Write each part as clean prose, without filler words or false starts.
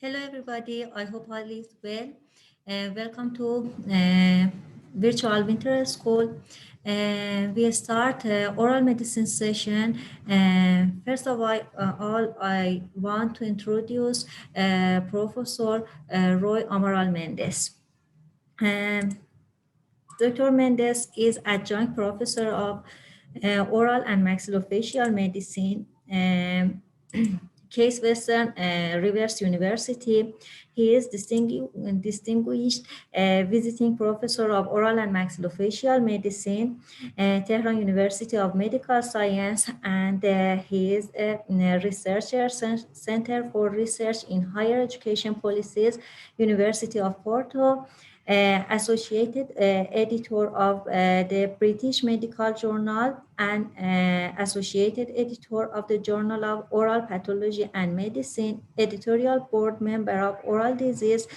Hello, everybody. I hope all is well. Welcome to virtual winter school. We start oral medicine session. First of all, I want to introduce Professor Roy Amaral Mendes. Um, Dr. Mendes is adjunct professor of oral and maxillofacial medicine, Case Western Reserve University. He is distinguished visiting professor of oral and maxillofacial medicine, Tehran University of Medical Science, and he is a researcher Center for Research in Higher Education Policies, University of Porto. Associated editor of the British Medical Journal and associated editor of the Journal of Oral Pathology and Medicine, editorial board member of Oral Disease,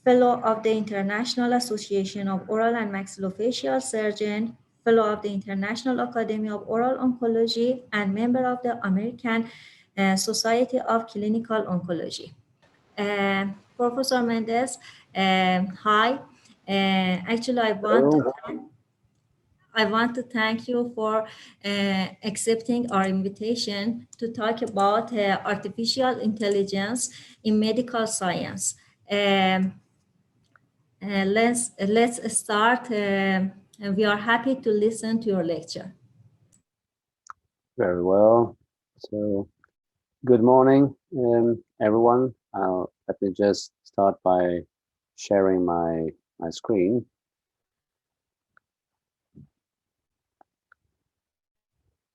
fellow of the International Association of Oral and Maxillofacial Surgeons, fellow of the International Academy of Oral Oncology, and member of the American Society of Clinical Oncology. Professor Mendes, hi. Actually, I want to thank you for accepting our invitation to talk about artificial intelligence in medical science. Let's start. We are happy to listen to your lecture. Very well. So, good morning, everyone. Let me just start by sharing my screen.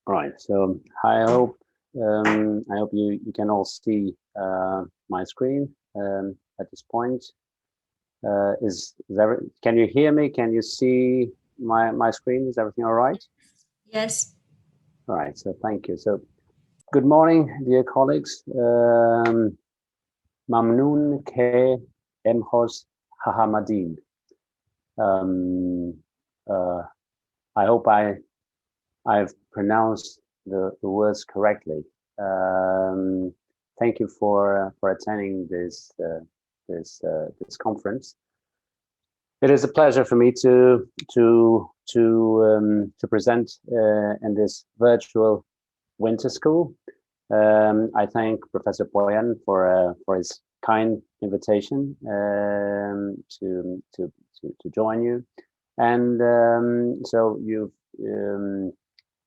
All right. So, I hope you can all see my screen at this point. Can you hear me? Can you see my screen? Is everything all right? Yes. All right. So, thank you. So, good morning, dear colleagues. Mamnoon ke emhos hahamadin. I hope I've pronounced the words correctly. Thank you for attending this conference. It is a pleasure for me to present in this virtual winter school. I thank Professor Poyan for his kind invitation to join you, and so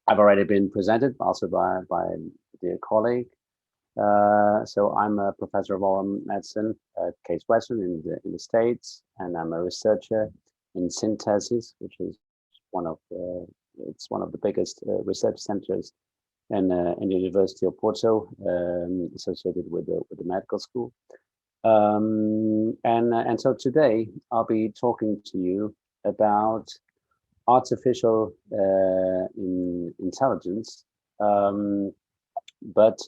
I've already been presented also by dear colleague. So I'm a professor of oral medicine at Case Western in the States, and I'm a researcher in Synthesis, which is one of the biggest research centers in the University of Porto, associated with the medical school. And so today I'll be talking to you about artificial intelligence, but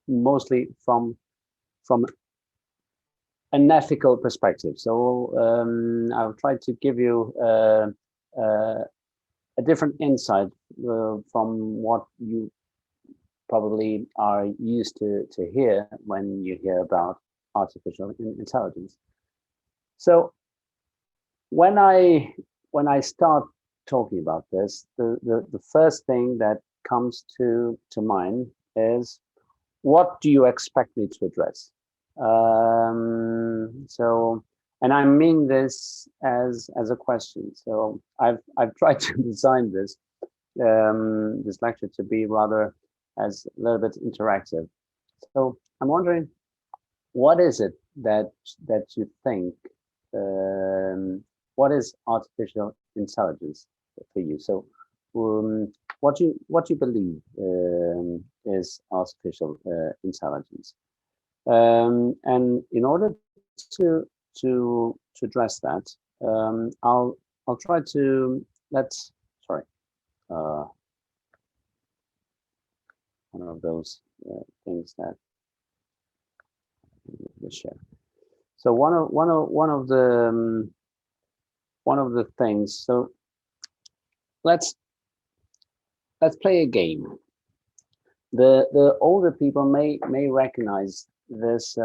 mostly from an ethical perspective. So I'll try to give you a different insight from what you probably are used to hear when you hear about artificial intelligence. So when I start talking about this, the first thing that comes to mind is, what do you expect me to address? And I mean this as a question. So I've tried to design this lecture to be rather as a little bit interactive. So I'm wondering, what is it that you think? What is artificial intelligence for you? So what you believe is artificial intelligence? And in order to address that, I'll try to one of those things that we share. So one of the things. So let's play a game. The older people may recognize this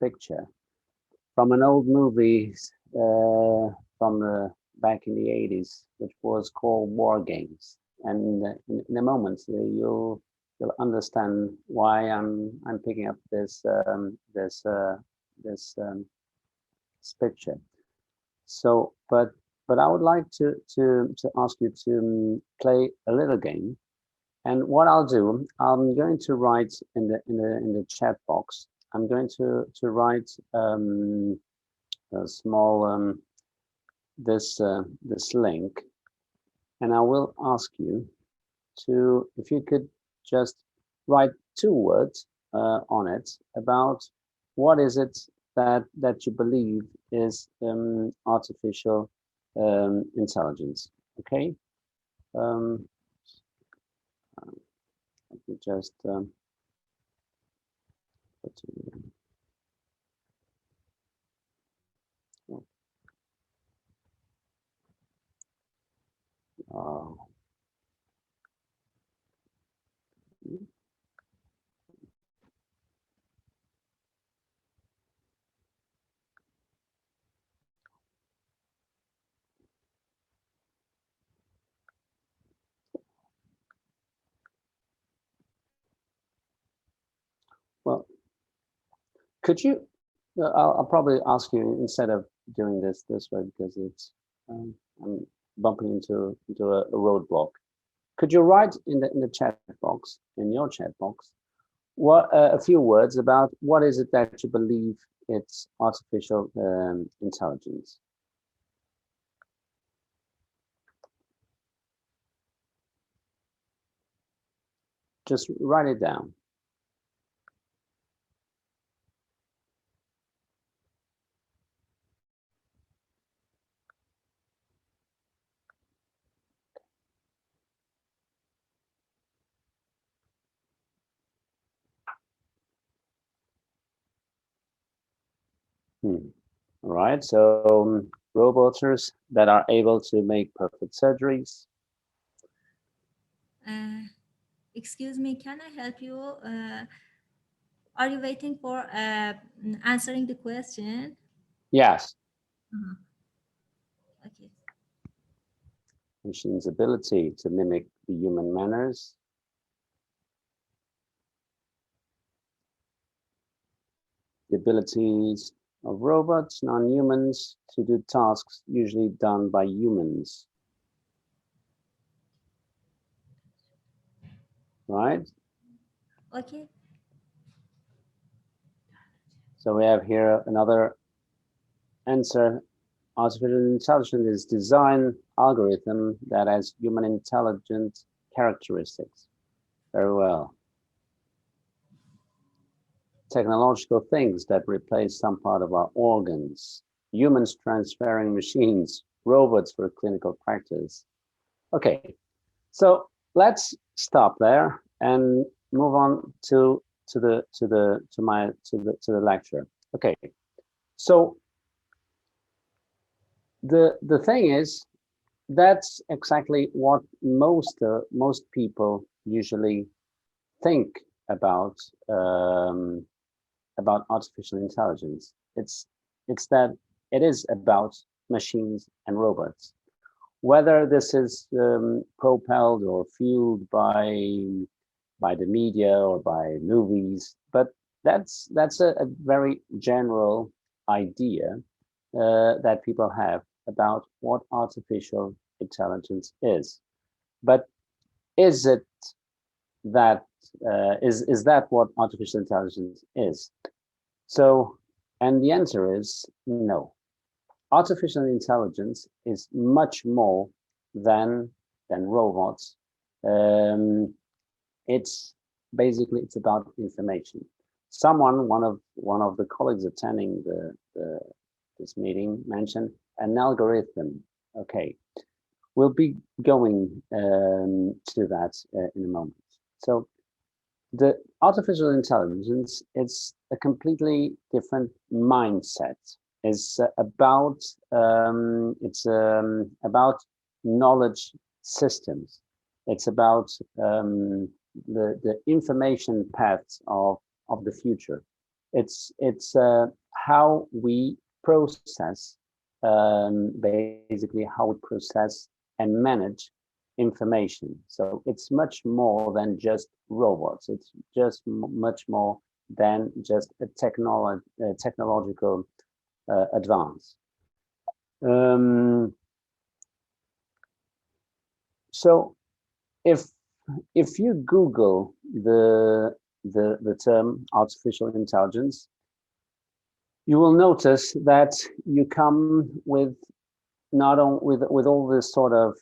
picture from an old movie from the back in the 80s, which was called War Games. And in a moment, you'll understand why I'm picking up this picture. So, but I would like to ask you to play a little game. And what I'll do, I'm going to write in the chat box. I'm going to write a small this link, and I will ask you to, if you could just write 2 words on it about what is it that you believe is artificial intelligence. Okay. Um, Let me just put uh, well, could you? I'll probably ask you instead of doing this way because I'm bumping into a roadblock. Could you write in the chat box, in your chat box, what a few words about what is it that you believe it's artificial intelligence? Just write it down. Hmm. All right. So robots that are able to make perfect surgeries. Uh, Excuse me, can I help you? Are you waiting for answering the question? Yes. Uh-huh. Okay. Machine's ability to mimic the human manners. The abilities of robots, non-humans, to do tasks usually done by humans. Right? Okay. So we have here another answer. Artificial intelligence is design algorithm that has human intelligent characteristics. Very well. Technological things that replace some part of our organs. Humans transferring machines, robots for clinical practice. Okay, so let's stop there and move on to the lecture. Okay, so the thing is, that's exactly what most people usually think about about artificial intelligence. It's that it is about machines and robots, whether this is propelled or fueled by the media or by movies, but that's a very general idea that people have about what artificial intelligence is. But is it that is that what artificial intelligence is? So, and the answer is no. Artificial intelligence is much more than robots. Um, it's basically it's about information. One of the colleagues attending this meeting mentioned an algorithm. Okay, we'll be going to that in a moment. So the artificial intelligence is a completely different mindset. It's about knowledge systems. It's about the information paths of the future. It's how we process, basically how we process and manage information. So it's much more than just robots. It's just much more than just a technological advance. Um, so if if you Google the term artificial intelligence, you will notice that you come with not only with all this sort of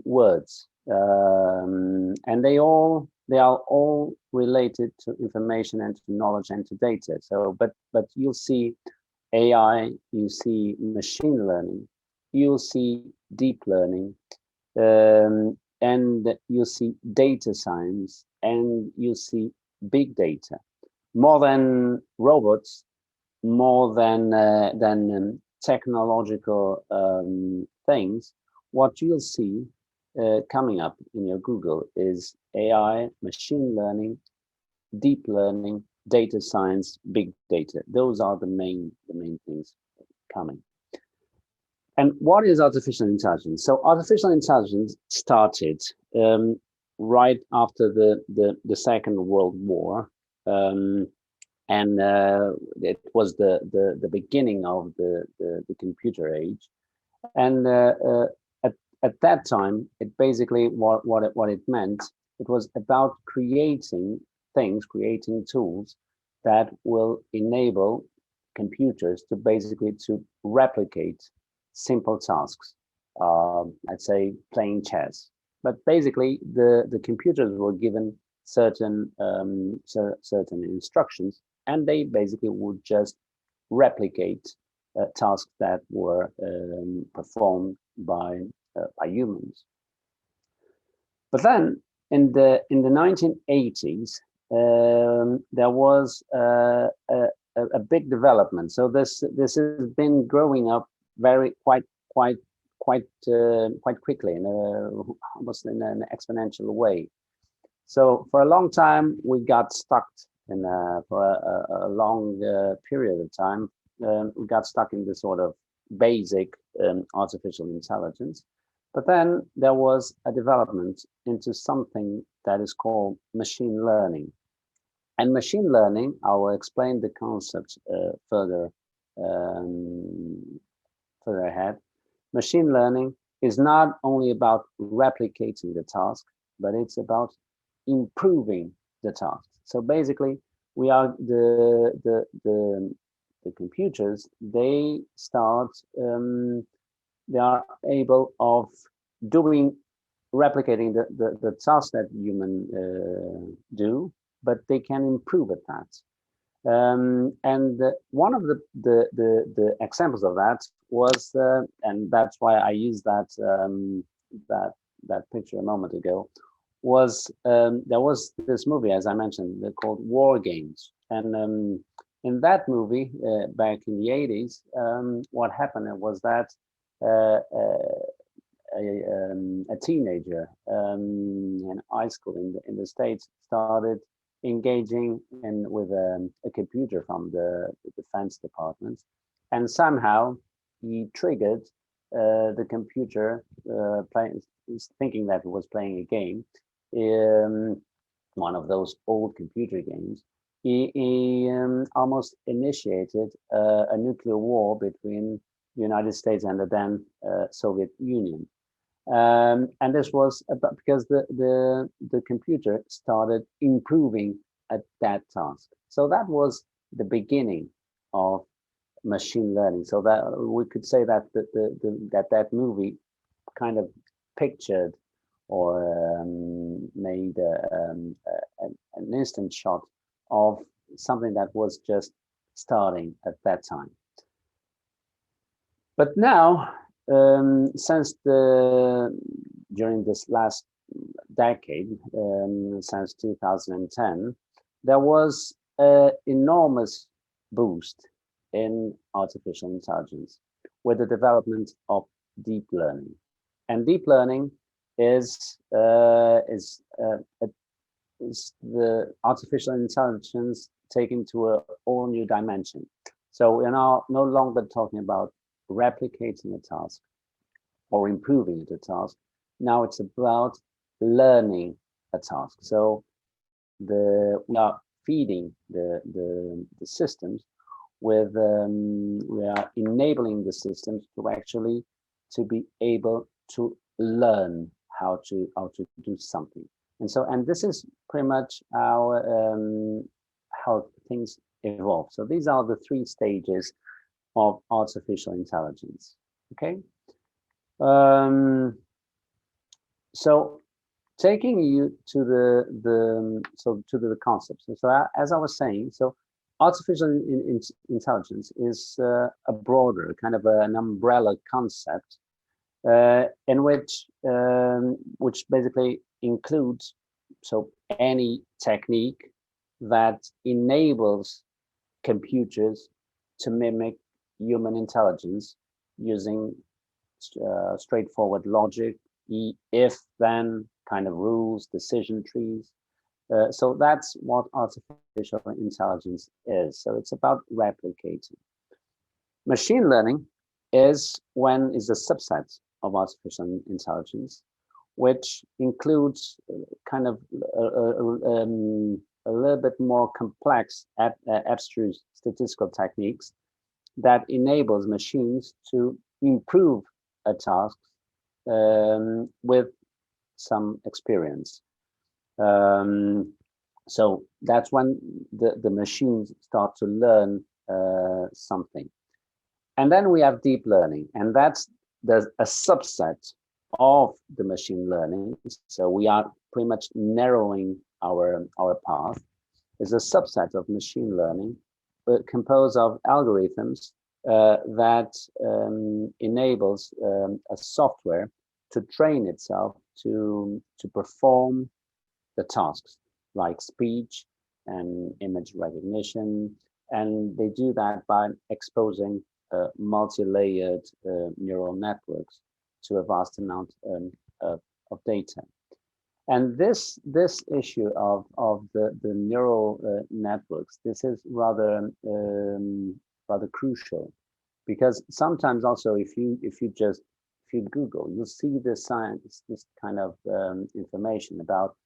words, and they are all related to information and to knowledge and to data. So, but you'll see AI, you see machine learning, you'll see deep learning, and you'll see data science, and you'll see big data. More than robots, more than technological things, what you'll see coming up in your Google is AI, machine learning, deep learning, data science, big data. Those are the main things coming. And what is artificial intelligence? So artificial intelligence started right after the Second World War. And it was the beginning of the computer age, and at that time, it basically what it meant. It was about creating things, creating tools that will enable computers to basically to replicate simple tasks. I'd say playing chess, but basically the computers were given certain instructions, and they basically would just replicate tasks that were performed by humans. But then in the 1980s, there was a big development. So this has been growing up very quite quickly, in almost in an exponential way. So for a long time, we got stuck in for a long period of time. We got stuck in this sort of basic artificial intelligence. But then there was a development into something that is called machine learning. And machine learning, I will explain the concept um, further ahead. Machine learning is not only about replicating the task, but it's about improving the task. So basically, we are the computers. They are able of doing replicating the task that human do, but they can improve at that. And one of the examples of that was, and that's why I used that that picture a moment ago, was there was this movie, as I mentioned, called War Games, and in that movie back in the 80s, what happened was that uh, uh, a teenager in high school in the States started engaging in with a computer from the defense department, and somehow he triggered the computer playing, thinking that it was playing a game, um, one of those old computer games. He almost initiated a nuclear war between the United States and the then Soviet Union. And this was about because the computer started improving at that task. So that was the beginning of machine learning. So that we could say that that movie kind of pictured or made an instant shot of something that was just starting at that time. But now, since during this last decade, since 2010, there was an enormous boost in artificial intelligence with the development of deep learning. And deep learning is is the artificial intelligence taken to a all new dimension. So we're now no longer talking about replicating a task or improving the task. Now it's about learning a task. So we are feeding the systems with we are enabling the systems to actually to be able to learn how to do something. And this is pretty much how things evolve. So these are the three stages of artificial intelligence. Okay. So taking you to the concepts. So as I was saying, so artificial intelligence is a broader kind of an umbrella concept in which basically includes any technique that enables computers to mimic human intelligence using straightforward logic, if then kind of rules, decision trees. So that's what artificial intelligence is. So it's about replicating. Machine learning is a subset of artificial intelligence, which includes kind of a little bit more complex, abstruse statistical techniques that enables machines to improve a task with some experience. So that's when the machines start to learn something. And then we have deep learning, and that's a subset of the machine learning. So we are pretty much narrowing our path. Is a subset of machine learning, but composed of algorithms that enables a software to train itself to perform the tasks like speech and image recognition, and they do that by exposing multi-layered neural networks to a vast amount of data. And this issue of the neural networks, this is rather crucial, because sometimes also if you Google, you'll see this kind of information about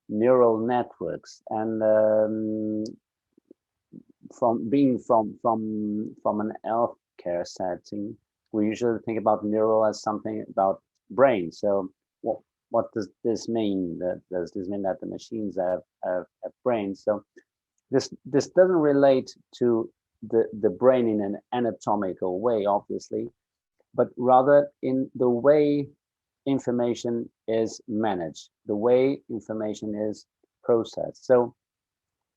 neural networks, and from an healthcare setting, we usually think about neural as something about brain. So what does this mean? Does this mean that the machines have brains? So this doesn't relate to the brain in an anatomical way, obviously, but rather in the way information is managed, the way information is processed. So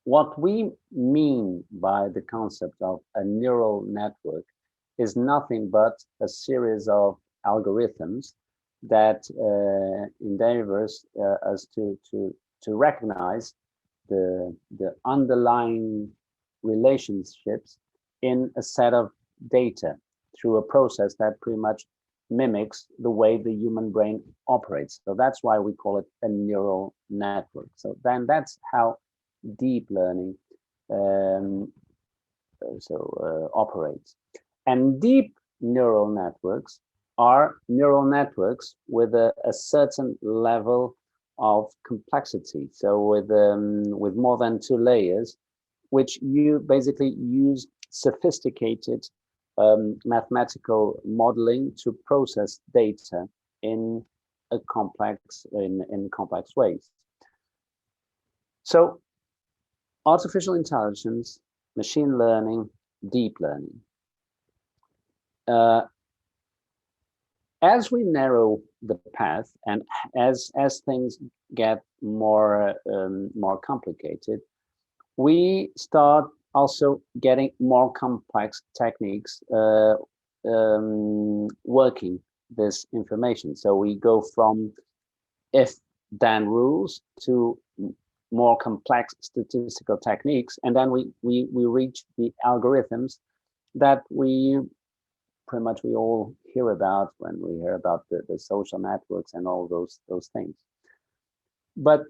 what we mean by the concept of a neural network is nothing but a series of algorithms that endeavors us to recognize the underlying relationships in a set of data through a process that pretty much mimics the way the human brain operates. So that's why we call it a neural network. So then that's how deep learning operates. And deep neural networks are neural networks with a certain level of complexity. So with more than 2 layers, which you basically use sophisticated mathematical modeling to process data in complex ways. So artificial intelligence, machine learning, deep learning. As we narrow the path, and as things get more complicated, we start also getting more complex techniques working this information. So we go from if-then rules to more complex statistical techniques, and then we reach the algorithms that we all hear about when we hear about the social networks and all those things. But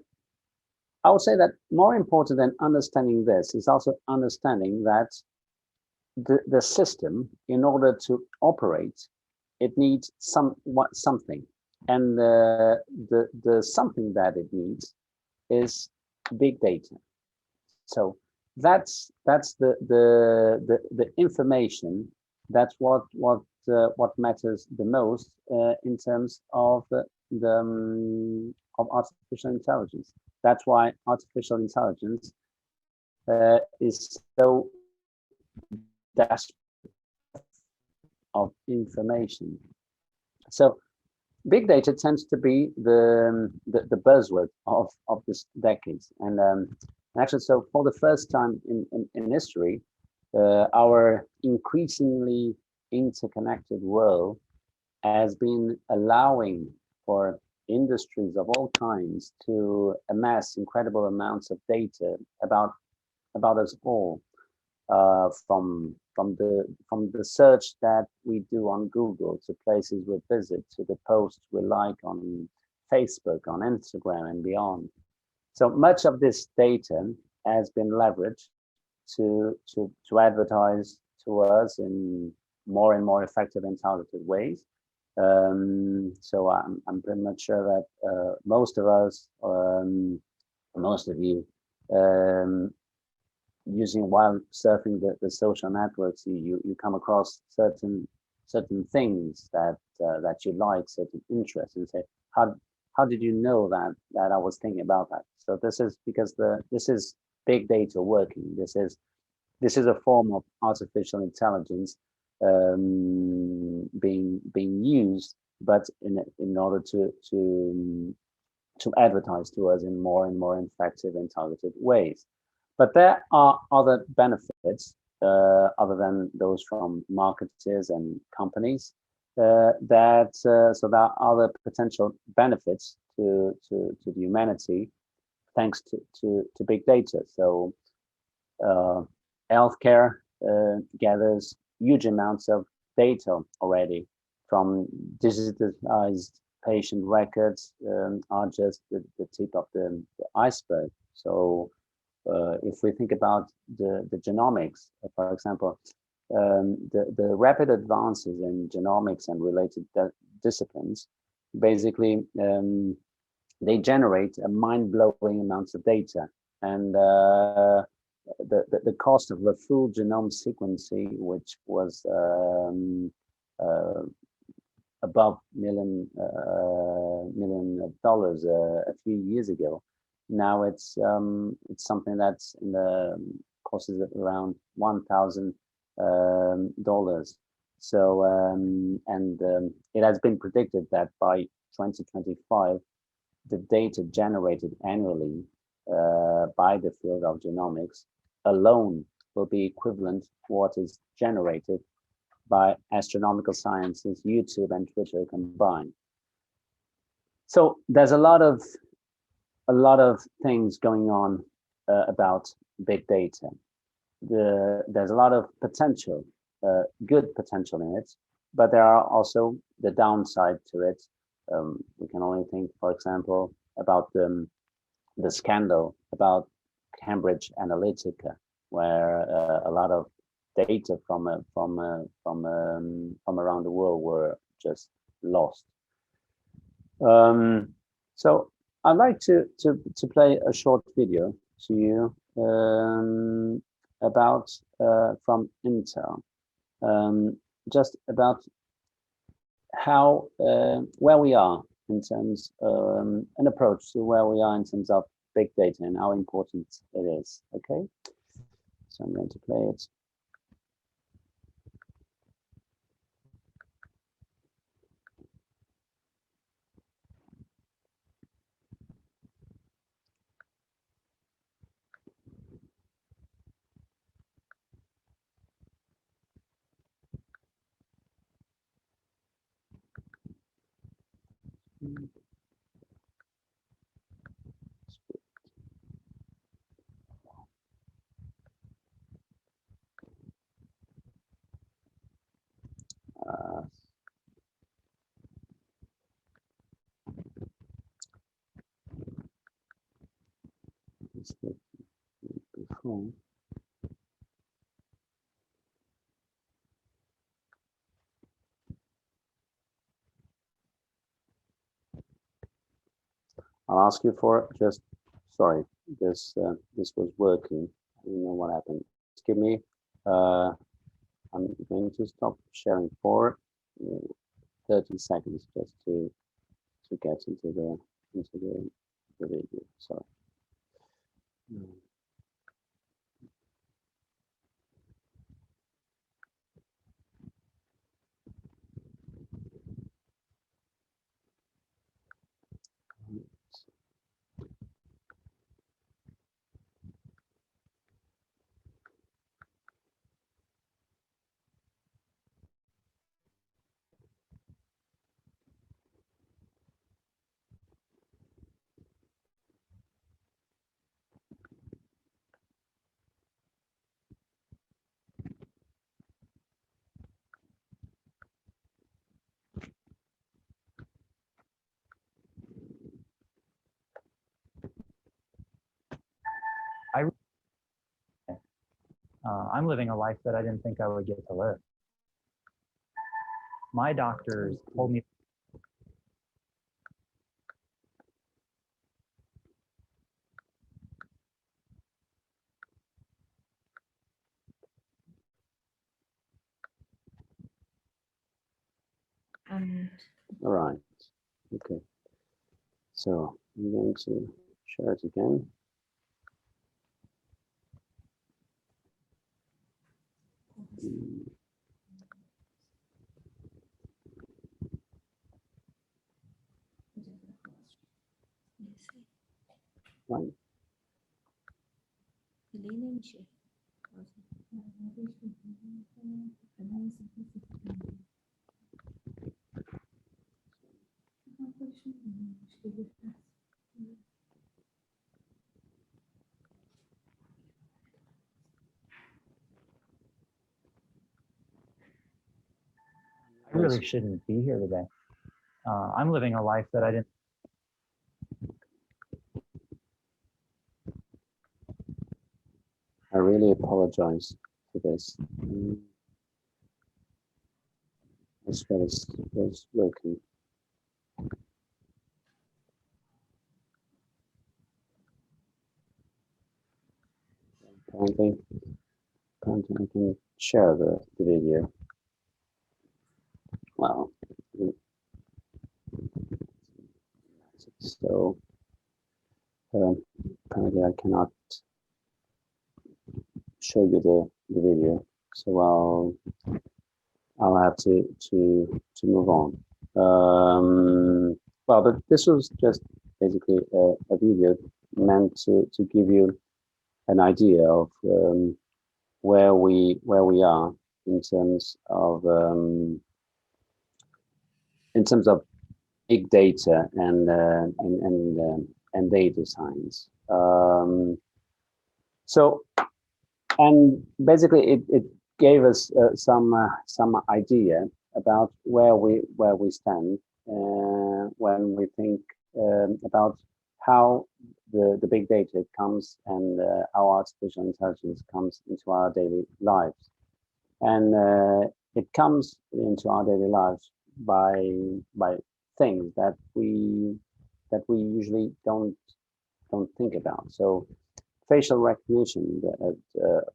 I would say that more important than understanding this is also understanding that the system, in order to operate, it needs something, and the something that it needs is big data. So that's the information. That's what matters the most in terms of of artificial intelligence. That's why artificial intelligence is so desperate of information. So big data tends to be the buzzword of this decade, and actually, so for the first time in history, our increasingly interconnected world has been allowing for industries of all kinds to amass incredible amounts of data about us all, from the search that we do on Google, to places we visit, to the posts we like on Facebook, on Instagram, and beyond. So much of this data has been leveraged to advertise to us in more and more effective and targeted ways. So I'm pretty much sure that most of us, most of you, using while surfing the social networks, you come across certain things that you like, certain interests, and say, how did you know that I was thinking about that? So this is because this is big data working. This is a form of artificial intelligence being used, but in order to advertise to us in more and more effective and targeted ways. But there are other benefits other than those from marketers and companies. So there are other potential benefits to the humanity thanks to big data. So uh, healthcare gathers huge amounts of data already from digitized patient records, are just the tip of the iceberg. So if we think about the genomics, for example, the rapid advances in genomics and related disciplines, basically, they generate a mind-blowing amounts of data. And the cost of the full genome sequencing, which was above million dollars a few years ago, now it's something that's in the costs around $1,000. So it has been predicted that by 2025, the data generated annually by the field of genomics alone will be equivalent to what is generated by astronomical sciences, YouTube and Twitter combined. So there's a lot of things going on about big data. There's a lot of potential, good potential in it, but there are also the downside to it. We can only think, for example, about the scandal about Cambridge Analytica, where a lot of data from around the world were just lost. So I'd like to play a short video to you about from Intel, just about how where we are in terms an approach to where we are in terms of big data and how important it is. Okay, so I'm going to play it. Uh, said before. I'll ask you for just, sorry, this was working. I don't know what happened. Just give me, I'm going to stop sharing for 30 seconds just to get into the video. Sorry. I'm living a life that I didn't think I would get to live. My doctors told me All right. Okay. So I'm going to share it again. Right. I really shouldn't be here today. I'm living a life that I didn't. I really apologize for this. As well as was working. Apparently I can share the video. Well, so apparently I cannot show you the video, so I'll have to move on. Well, but this was just basically a video meant to give you an idea of where we are in terms of big data and data science. So, and basically it gave us some idea about where we stand when we think about how the big data comes and how artificial intelligence comes into our daily lives. And it comes into our daily lives by things that we usually don't think about. So facial recognition,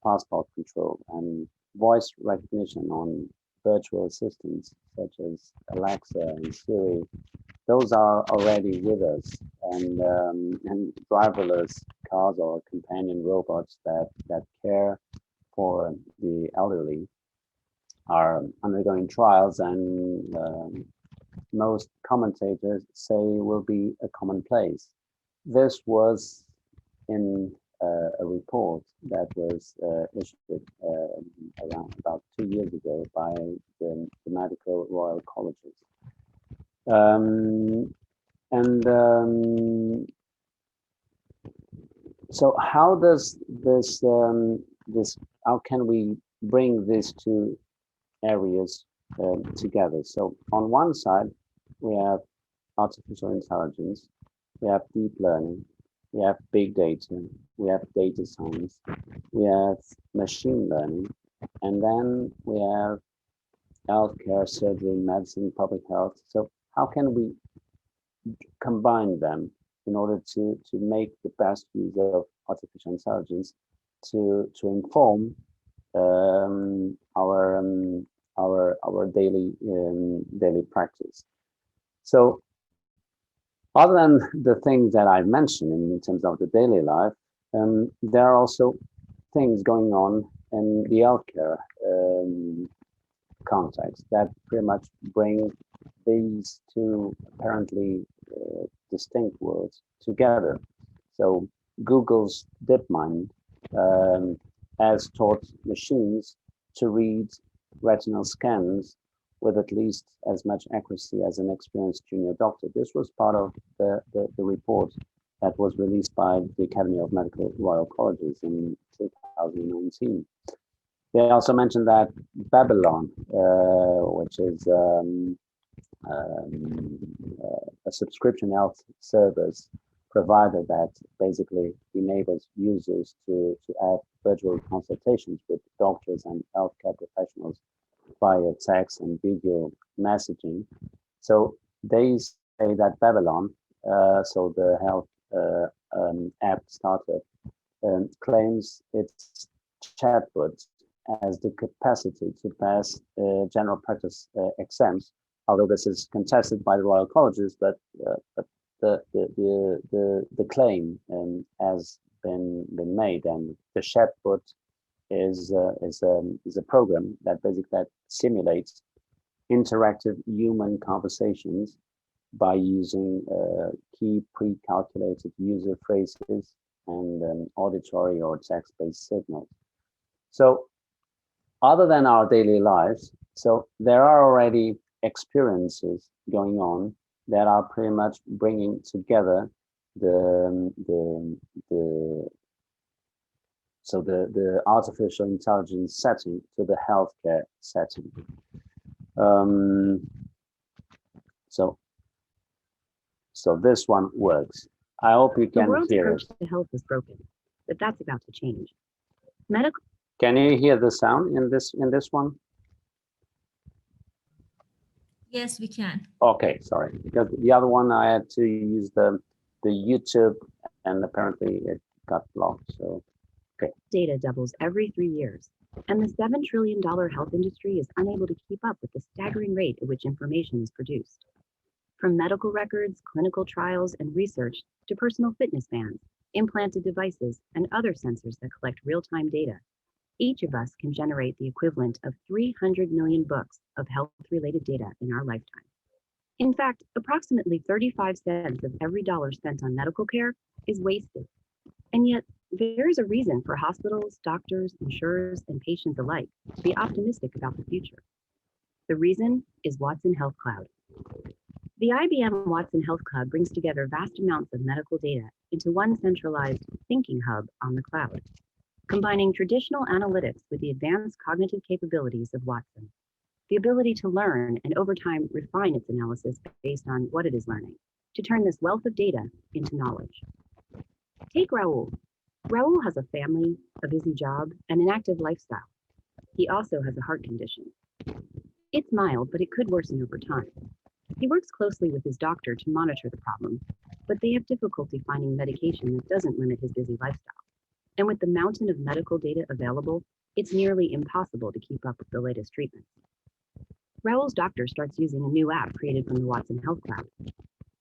passport control, and voice recognition on virtual assistants such as Alexa and Siri, those are already with us, and driverless cars or companion robots that care for the elderly are undergoing trials, and most commentators say will be a commonplace. This was in a report that was issued around about 2 years ago by the Medical Royal Colleges. So how does this, how can we bring these two areas together? So on one side, we have artificial intelligence, we have deep learning, we have big data, we have data science, we have machine learning, and then we have healthcare, surgery, medicine, public health. So how can we combine them in order to make the best use of artificial intelligence to inform our daily practice? So other than the things that I mentioned in terms of the daily life, there are also things going on in the healthcare context that pretty much bring these two apparently distinct worlds together. So Google's DeepMind has taught machines to read retinal scans with at least as much accuracy as an experienced junior doctor. This was part of the report that was released by the Academy of Medical Royal Colleges in 2019. They also mentioned that Babylon, which is a subscription health service provider that basically enables users to have virtual consultations with doctors and healthcare professionals via text and video messaging. So they say that Babylon, so the health app startup, claims its chatbot has the capacity to pass general practice exams, although this is contested by the Royal Colleges, but the claim has been made, and the chatbot is a program that basically simulates interactive human conversations by using key pre-calculated user phrases and auditory or text-based signals. So other than our daily lives, so there are already experiences going on that are pretty much bringing together the artificial intelligence setting to the healthcare setting. So this one works. I hope you can hear it. The world's approach to health is broken, but that's about to change. Medical. Can you hear the sound in this one? Yes, we can. Okay, sorry. Because the other one I had to use the YouTube, and apparently it got blocked. So okay. Data doubles every 3 years, and the $7 trillion health industry is unable to keep up with the staggering rate at which information is produced. From medical records, clinical trials, and research to personal fitness bands, implanted devices, and other sensors that collect real-time data, each of us can generate the equivalent of 300 million books of health-related data in our lifetime. In fact, approximately 35 cents of every dollar spent on medical care is wasted. And yet, there is a reason for hospitals, doctors, insurers, and patients alike to be optimistic about the future. The reason is Watson Health Cloud. The IBM Watson Health Cloud brings together vast amounts of medical data into one centralized thinking hub on the cloud, combining traditional analytics with the advanced cognitive capabilities of Watson, the ability to learn and over time refine its analysis based on what it is learning, to turn this wealth of data into knowledge. Take Raul. Raul has a family, a busy job, and an active lifestyle. He also has a heart condition. It's mild, but it could worsen over time. He works closely with his doctor to monitor the problem, but they have difficulty finding medication that doesn't limit his busy lifestyle. And with the mountain of medical data available, it's nearly impossible to keep up with the latest treatments. Raul's doctor starts using a new app created from the Watson Health Cloud.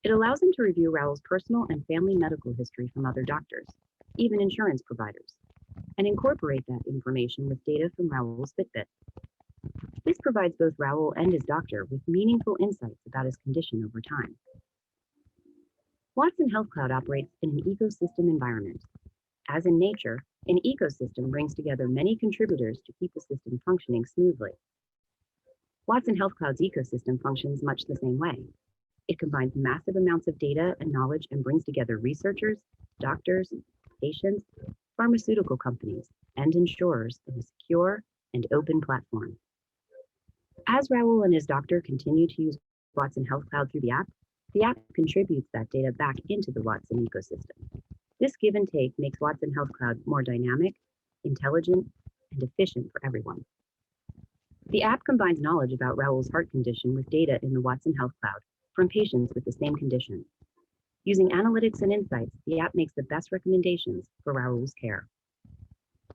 It allows him to review Raul's personal and family medical history from other doctors, even insurance providers, and incorporate that information with data from Raul's Fitbit. This provides both Raul and his doctor with meaningful insights about his condition over time. Watson Health Cloud operates in an ecosystem environment. As in nature, an ecosystem brings together many contributors to keep the system functioning smoothly. Watson Health Cloud's ecosystem functions much the same way. It combines massive amounts of data and knowledge and brings together researchers, doctors, patients, pharmaceutical companies, and insurers in a secure and open platform. As Raul and his doctor continue to use Watson Health Cloud through the app contributes that data back into the Watson ecosystem. This give and take makes Watson Health Cloud more dynamic, intelligent, and efficient for everyone. The app combines knowledge about Raoul's heart condition with data in the Watson Health Cloud from patients with the same condition. Using analytics and insights, the app makes the best recommendations for Raoul's care.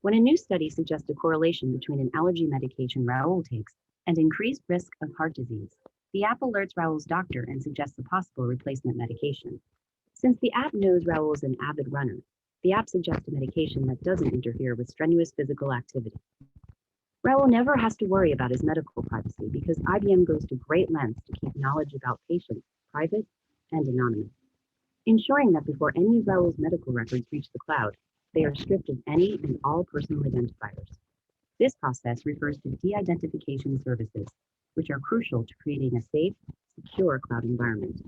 When a new study suggests a correlation between an allergy medication Raoul takes and increased risk of heart disease, the app alerts Raoul's doctor and suggests a possible replacement medication. Since the app knows Raoul is an avid runner, the app suggests a medication that doesn't interfere with strenuous physical activity. Raoul never has to worry about his medical privacy because IBM goes to great lengths to keep knowledge about patients private and anonymous, ensuring that before any of Raoul's medical records reach the cloud, they are stripped of any and all personal identifiers. This process refers to de-identification services, which are crucial to creating a safe, secure cloud environment.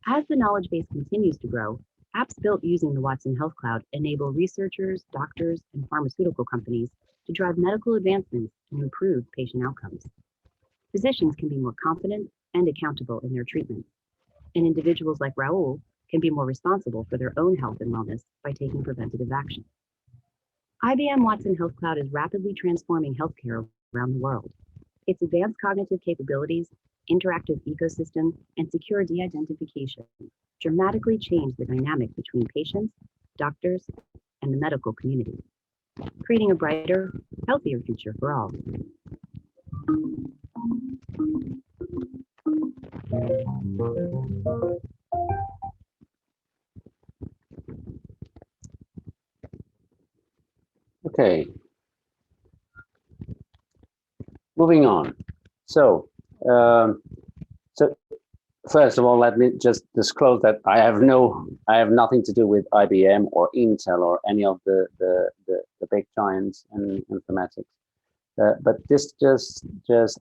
As the knowledge base continues to grow, apps built using the Watson Health Cloud enable researchers, doctors, and pharmaceutical companies to drive medical advancements and improve patient outcomes. Physicians can be more confident and accountable in their treatment, and individuals like Raoul can be more responsible for their own health and wellness by taking preventative action. IBM Watson Health Cloud is rapidly transforming healthcare around the world. Its advanced cognitive capabilities, interactive ecosystem, and secure de-identification dramatically change the dynamic between patients, doctors, and the medical community, creating a brighter, healthier future for all. Okay, moving on. So, so first of all, let me just disclose that I have nothing to do with IBM or Intel or any of the big giants in informatics. But this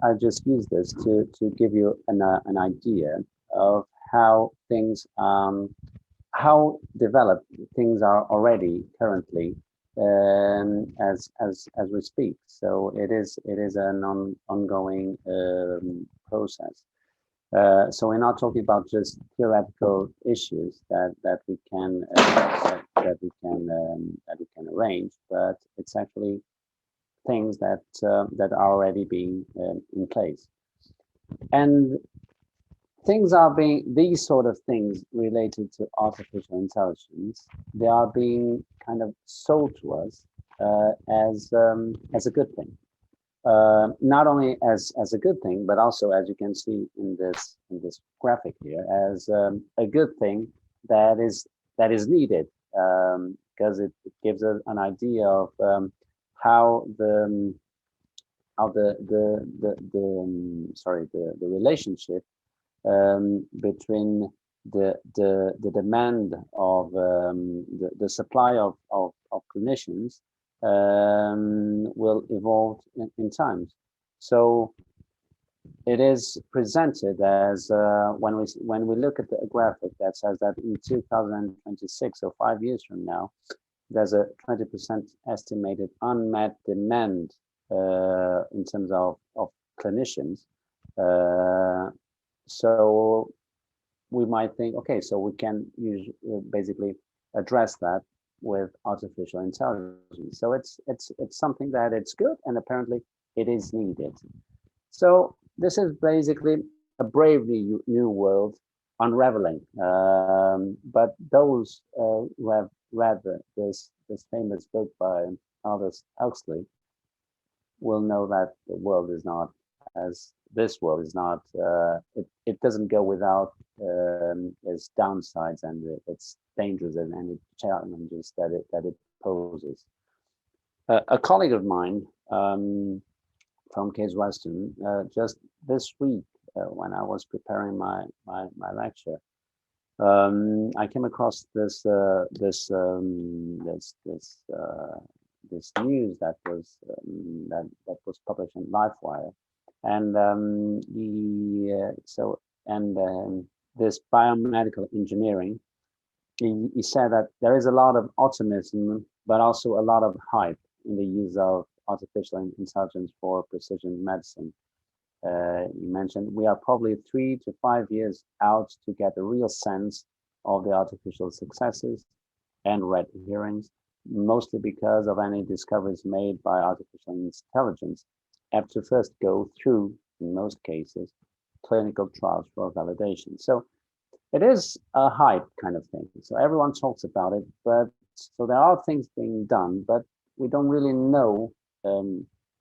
I just use this to give you an idea of how things how developed things are already currently as we speak. So it is an ongoing process. So we're not talking about just theoretical issues that we can arrange, but it's actually things that are already being in place. And these sort of things related to artificial intelligence, they are being kind of sold to us as a good thing. Not only as a good thing, but also, as you can see in this graphic here, as a good thing that is needed, because it gives us an idea of how the relationship between the demand of the supply of clinicians will evolve in time. So it is presented as when we look at the graphic that says that in 2026, so 5 years from now, there's a 20% estimated unmet demand in terms of clinicians. So we might think, okay, so we can basically address that with artificial intelligence. So it's something that it's good, and apparently it is needed. So this is basically a brave new world unraveling. But those who have read this famous book by Aldous Huxley will know that the world is not as this world is not. It doesn't go without its downsides and its dangers and its challenges that it poses. A colleague of mine from Case Western just this week, when I was preparing my lecture, I came across this news that was published in LifeWire, and this biomedical engineering. He said that there is a lot of optimism, but also a lot of hype in the use of artificial intelligence for precision medicine. You mentioned we are probably 3 to 5 years out to get a real sense of the artificial successes, and red herrings, mostly because of any discoveries made by artificial intelligence have to first go through, in most cases, clinical trials for validation. So it is a hype kind of thing. So everyone talks about it, but so there are things being done, but we don't really know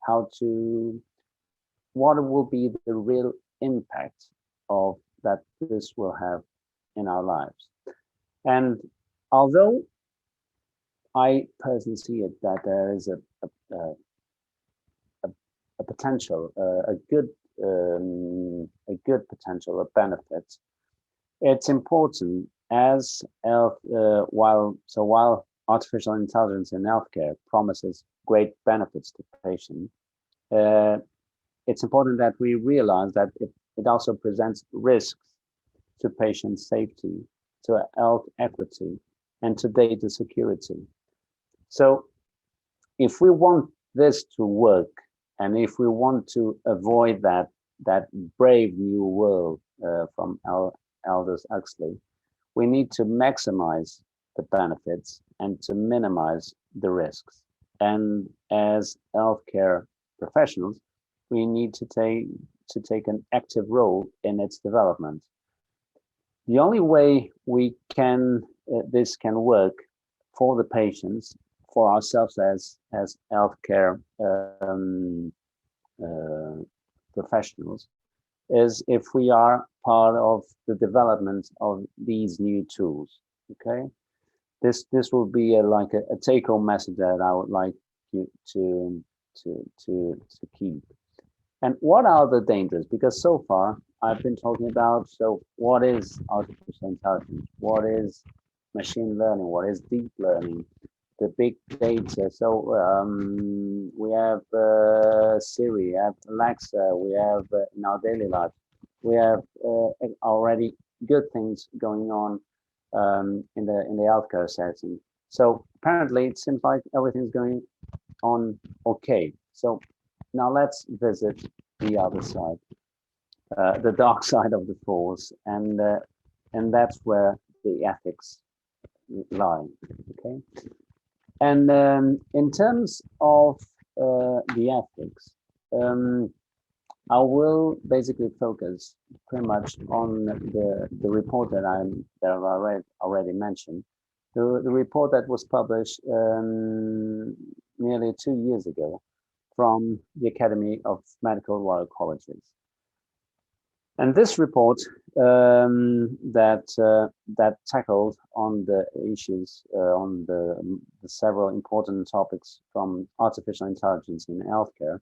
how to, what will be the real impact of that this will have in our lives. And although I personally see it that there is a potential, a good potential of benefits, it's important as while artificial intelligence in healthcare promises great benefits to patients, it's important that we realize that it also presents risks to patient safety, to health equity, and to data security. So if we want this to work, and if we want to avoid that brave new world from Aldous Huxley, we need to maximize the benefits and to minimize the risks. And as healthcare professionals, we need to take an active role in its development. The only way we can this can work for the patients, for ourselves as healthcare professionals, is if we are part of the development of these new tools. Okay, this will be like a take-home message that I would like you to keep. And what are the dangers? Because so far I've been talking about, so what is artificial intelligence? What is machine learning? What is deep learning? The big data. So we have Siri, we have Alexa, we have in our daily life, we have already good things going on in the healthcare setting. So apparently it seems like everything's going on okay. So now let's visit the other side, the dark side of the force, and that's where the ethics lie. Okay. And in terms of the ethics, I will basically focus pretty much on the report that I've already mentioned, the report that was published nearly 2 years ago from the Academy of Medical Royal Colleges. And this report that tackled on the issues on the several important topics from artificial intelligence in healthcare,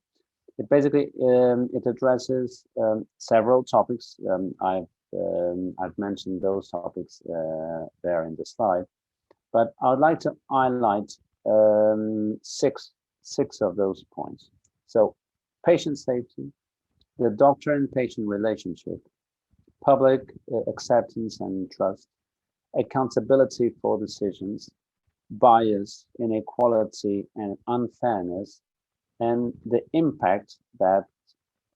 it basically it addresses several topics. I've mentioned those topics there in the slide, but I would like to highlight six of those points. So, patient safety, the doctor and patient relationship, public acceptance and trust, accountability for decisions, bias, inequality, and unfairness, and the impact that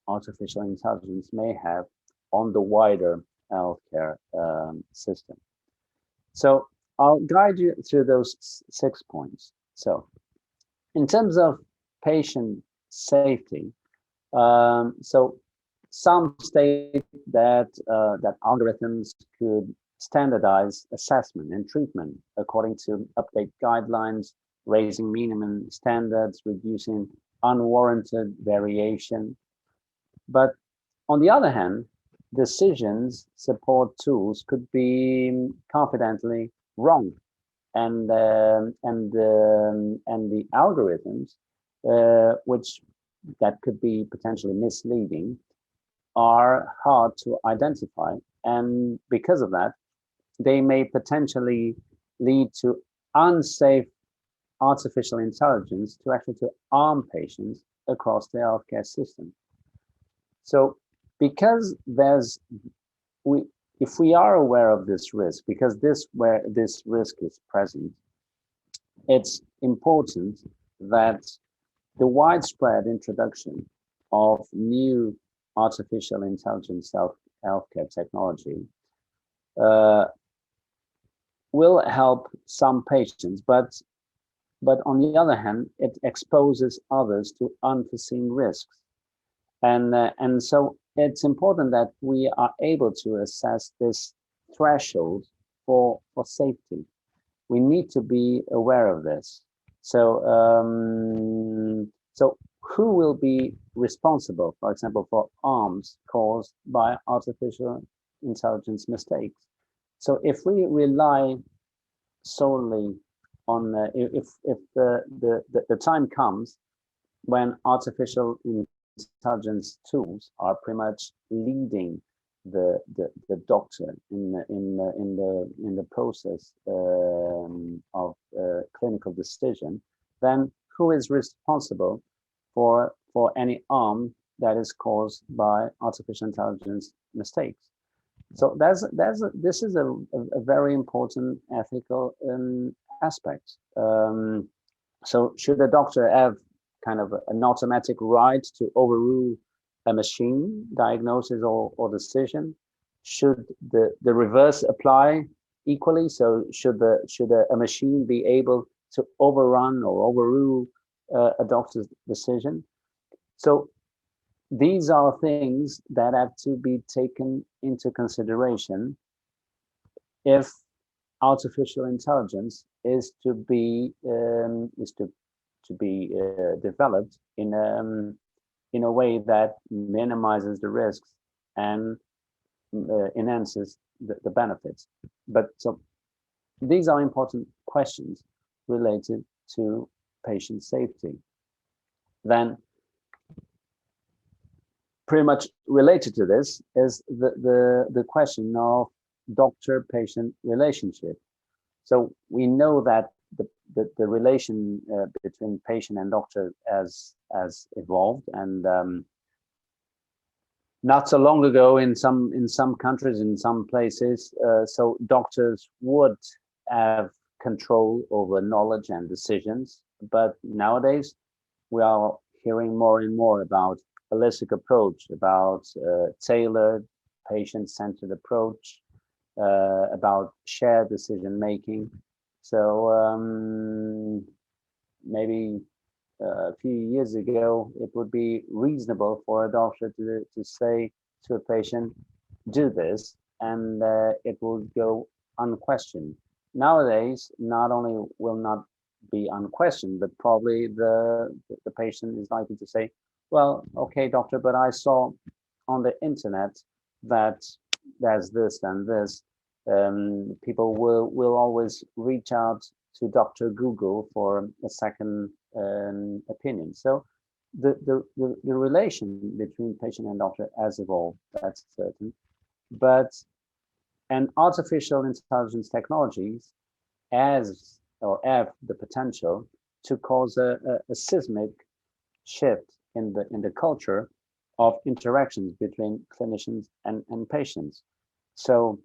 artificial intelligence may have on the wider healthcare system. So I'll guide you through those 6 points. So in terms of patient safety, so some state that algorithms could standardize assessment and treatment according to update guidelines, raising minimum standards, reducing unwarranted variation. But on the other hand, decisions support tools could be confidently wrong, and the algorithms, which that could be potentially misleading, are hard to identify, and because of that, they may potentially lead to unsafe artificial intelligence to actually to harm patients across the healthcare system. So, because if we are aware of this risk, because this risk is present, it's important that the widespread introduction of new artificial intelligence healthcare technology will help some patients, but on the other hand, it exposes others to unforeseen risks. And so it's important that we are able to assess this threshold for safety. We need to be aware of this. So who will be responsible, for example, for harms caused by artificial intelligence mistakes? So if we rely solely on if the time comes when artificial intelligence tools are pretty much leading the doctor in the process of clinical decision, then who is responsible for any harm that is caused by artificial intelligence mistakes? So this is a very important ethical aspect. So should a doctor have kind of an automatic right to overrule a machine diagnosis or decision? Should the reverse apply equally? So should a machine be able to overrun or overrule a doctor's decision? So these are things that have to be taken into consideration if artificial intelligence is to be developed in a way that minimizes the risks and enhances the benefits. But so these are important questions related to patient safety. Then pretty much related to this is the question of doctor-patient relationship. So we know that the relation between patient and doctor has evolved, and not so long ago in some countries, in some places, so doctors would have control over knowledge and decisions, but nowadays we are hearing more and more about holistic approach, about tailored patient-centered approach, about shared decision making. So maybe a few years ago, it would be reasonable for a doctor to say to a patient, do this, and it will go unquestioned. Nowadays, not only will not be unquestioned, but probably the patient is likely to say, well, okay, doctor, but I saw on the internet that there's this and this. People will always reach out to Dr. Google for a second opinion. So the relation between patient and doctor has evolved, that's certain. But and artificial intelligence technologies has or have the potential to cause a seismic shift in the culture of interactions between clinicians and patients. So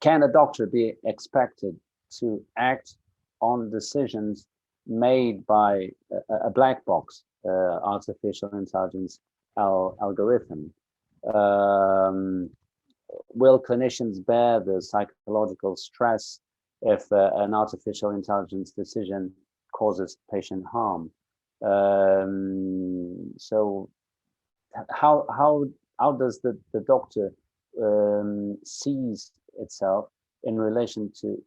can a doctor be expected to act on decisions made by a black box artificial intelligence algorithm? Will clinicians bear the psychological stress if an artificial intelligence decision causes patient harm? So how does the doctor sees itself in relation to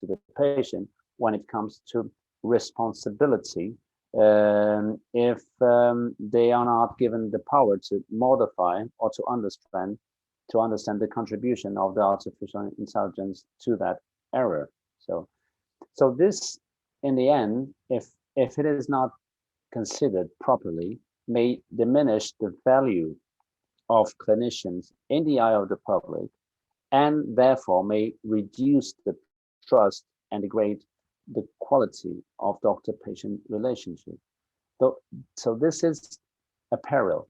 the patient when it comes to responsibility, if they are not given the power to modify or to understand the contribution of the artificial intelligence to that error? So this, in the end, if it is not considered properly, may diminish the value of clinicians in the eye of the public, and therefore may reduce the trust and degrade the quality of doctor-patient relationship. So this is a peril.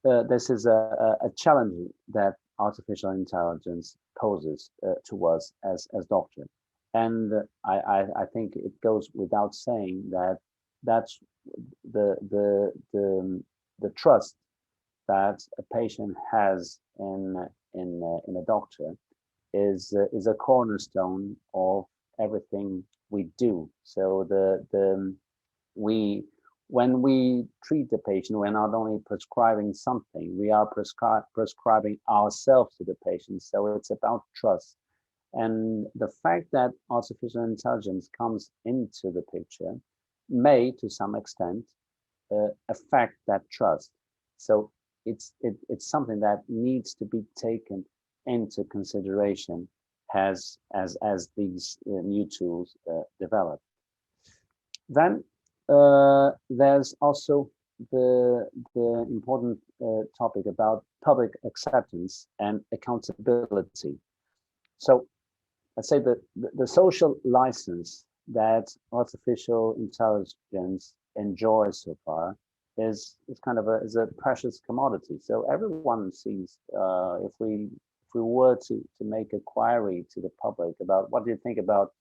This is a challenge that artificial intelligence poses to us as doctors. And I think it goes without saying that that's the trust that a patient has in a doctor is a cornerstone of everything we do. So we when we treat the patient, we're not only prescribing something, we are prescribing ourselves to the patient. So it's about trust. And the fact that artificial intelligence comes into the picture may, to some extent, affect that trust. So it's something that needs to be taken into consideration as these new tools develop. Then there's also the important topic about public acceptance and accountability. So let's say that the social license that artificial intelligence enjoys so far is kind of a precious commodity. So everyone sees if we were to make a query to the public about what do you think about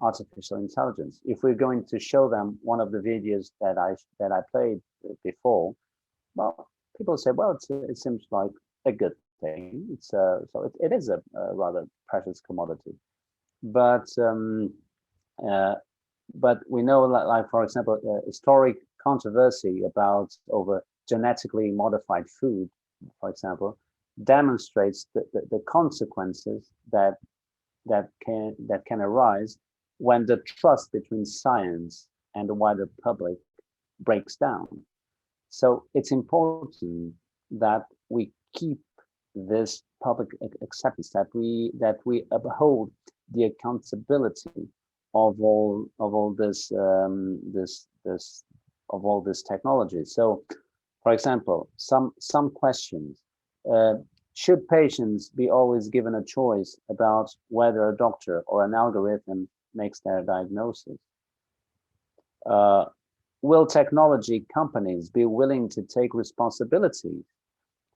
artificial intelligence, if we're going to show them one of the videos that I played before, well, people say, well, it seems like a good thing. It's so it is a rather precious commodity, but we know that, like for example, historic controversy about over genetically modified food, for example, demonstrates the consequences that can arise when the trust between science and the wider public breaks down. So it's important that we keep this public acceptance, that we uphold the accountability of all this of all this technology. So, for example, some questions. Should patients be always given a choice about whether a doctor or an algorithm makes their diagnosis? Will technology companies be willing to take responsibility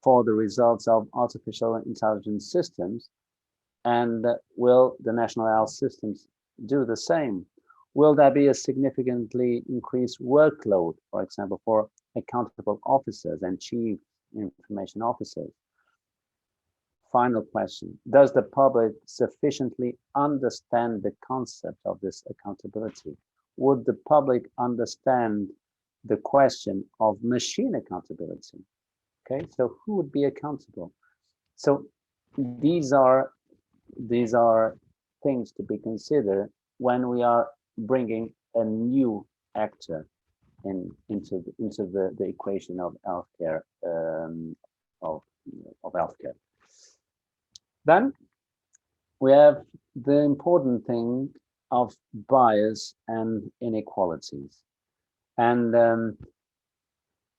for the results of artificial intelligence systems? And will the national health systems do the same? Will there be a significantly increased workload, for example, for accountable officers and chief information officers? Final question, does the public sufficiently understand the concept of this accountability? Would the public understand the question of machine accountability? Okay, so who would be accountable? So these are things to be considered when we are bringing a new actor into the equation of healthcare of healthcare. Then we have the important thing of bias and inequalities. And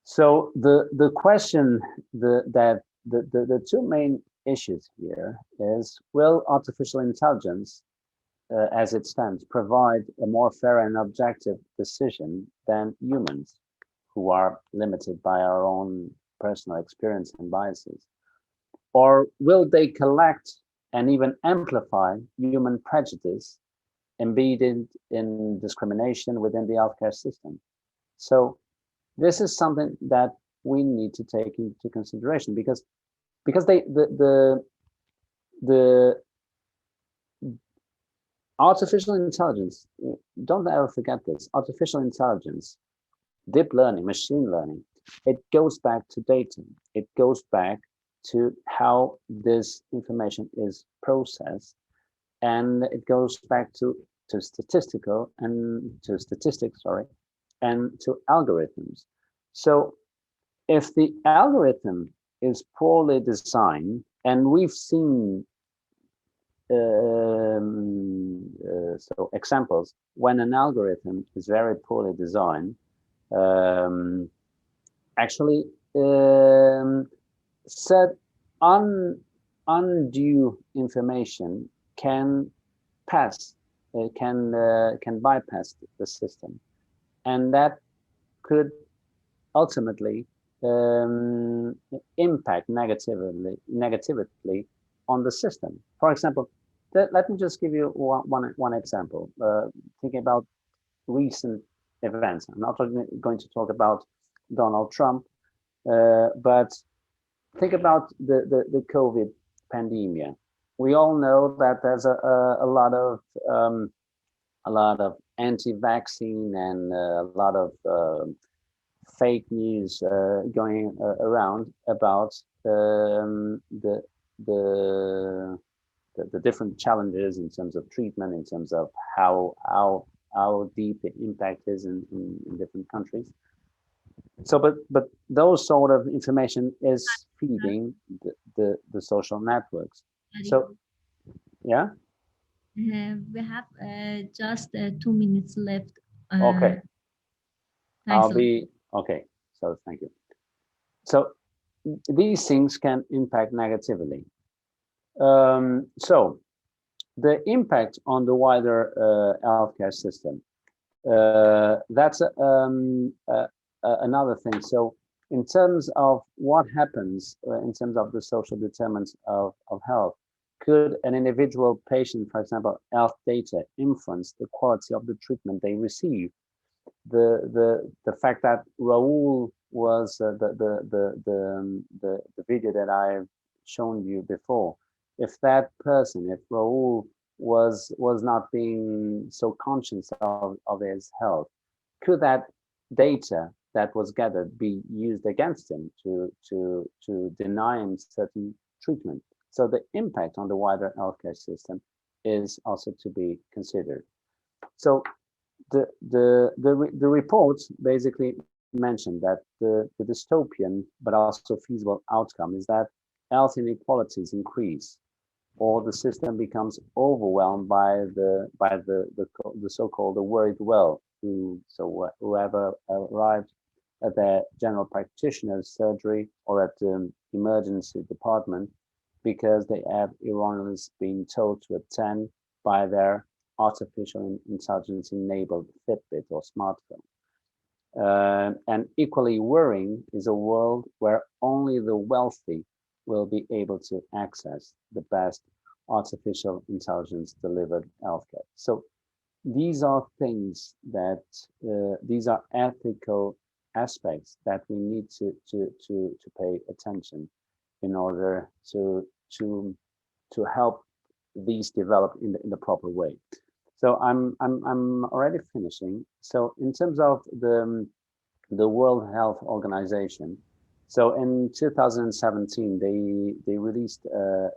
so the question the two main issues here is, will artificial intelligence as it stands provide a more fair and objective decision than humans, who are limited by our own personal experience and biases? Or will they collect and even amplify human prejudice embedded in discrimination within the healthcare system? So this is something that we need to take into consideration, because the artificial intelligence, don't ever forget this, artificial intelligence, deep learning, machine learning, it goes back to data. It goes back to how this information is processed, and it goes back to statistics, and to algorithms. So if the algorithm is poorly designed, and we've seen so examples when an algorithm is very poorly designed, actually said undue information can pass, can bypass the system, and that could ultimately impact negatively on the system. For example, let me just give you one example. Thinking about recent events, I'm not going to talk about Donald Trump, but think about the COVID pandemic. we all know that there's a lot of anti-vaccine and a lot of fake news going around about the the different challenges in terms of treatment, in terms of how deep the impact is in different countries. So, but those sort of information is feeding the social networks. So, yeah. We have just 2 minutes left. Okay. Thanks I'll a lot. be okay. So, thank you. So, these things can impact negatively. So, the impact on the wider healthcare system. That's another thing. So, in terms of what happens in terms of the social determinants of health, could an individual patient, for example, health data influence the quality of the treatment they receive? The fact that Raul was the video that I've shown you before, if that person, if Raul was not being so conscious of his health, could that data that was gathered be used against him to deny him certain treatment? So the impact on the wider healthcare system is also to be considered. So the reports basically mentioned that the dystopian but also feasible outcome is that health inequalities increase, or the system becomes overwhelmed by the so-called the worried well, whoever arrived at their general practitioner's surgery or at the emergency department because they have erroneously been told to attend by their artificial intelligence enabled Fitbit or smartphone. And equally worrying is a world where only the wealthy will be able to access the best artificial intelligence delivered healthcare. So these are things that these are ethical aspects that we need to pay attention in order to help these develop in the proper way. So I'm already finishing. So in terms of the World Health Organization, so in 2017 they released a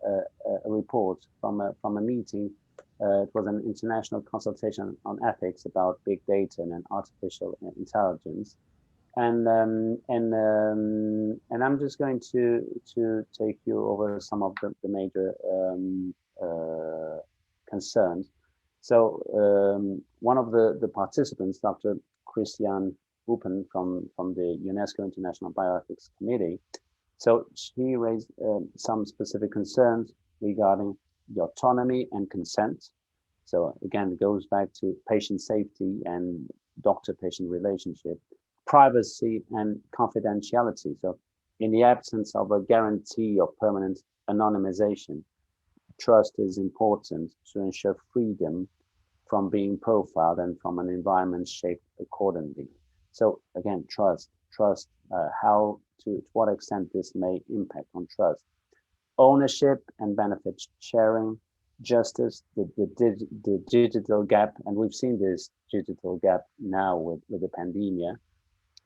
report from a meeting. It was an international consultation on ethics about big data and artificial intelligence, and I'm just going to take you over some of the major concerns. So one of the participants, Dr. Christian Upen from the UNESCO International Bioethics Committee, so she raised some specific concerns regarding the autonomy and consent. So again, it goes back to patient safety and doctor-patient relationship, privacy and confidentiality. So in the absence of a guarantee of permanent anonymization, trust is important to ensure freedom from being profiled and from an environment shaped accordingly. So again, trust, how to what extent this may impact on trust. Ownership and benefit sharing, justice, the digital gap, and we've seen this digital gap now with the pandemic.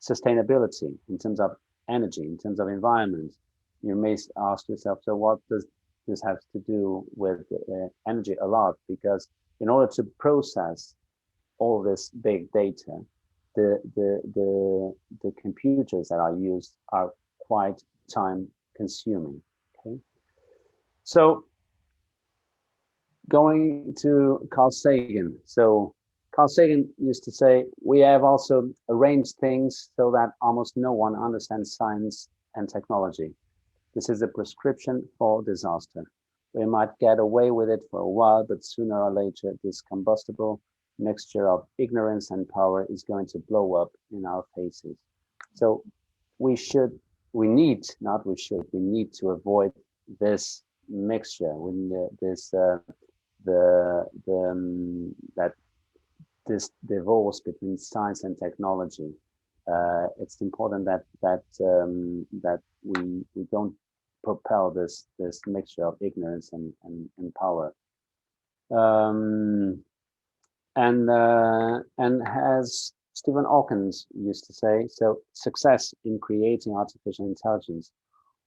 Sustainability in terms of energy, in terms of environment. You may ask yourself, so what does this have to do with energy? A lot, because in order to process all this big data, the computers that are used are quite time consuming. Okay, so going to Carl Sagan. So Carl Sagan used to say, we have also arranged things so that almost no one understands science and technology. This is a prescription for disaster. We might get away with it for a while, but sooner or later, this combustible mixture of ignorance and power is going to blow up in our faces. So we need to avoid this mixture, that this divorce between science and technology. It's important that we don't propel this mixture of ignorance and power. And as Stephen Hawking used to say, so success in creating artificial intelligence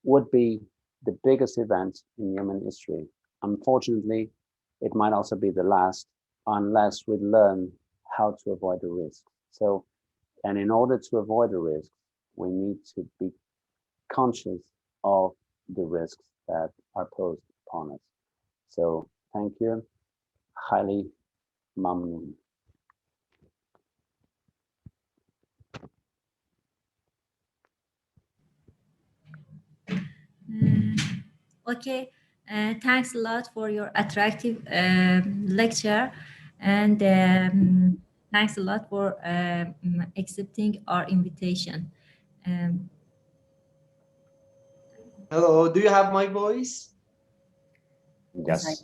would be the biggest event in human history. Unfortunately, it might also be the last unless we learn how to avoid the risk. So, and in order to avoid the risk, we need to be conscious of the risks that are posed upon us. So thank you. Highly mamnoon. Okay, thanks a lot for your attractive lecture, and thanks a lot for accepting our invitation. Um, Hello, do you have my voice? Yes.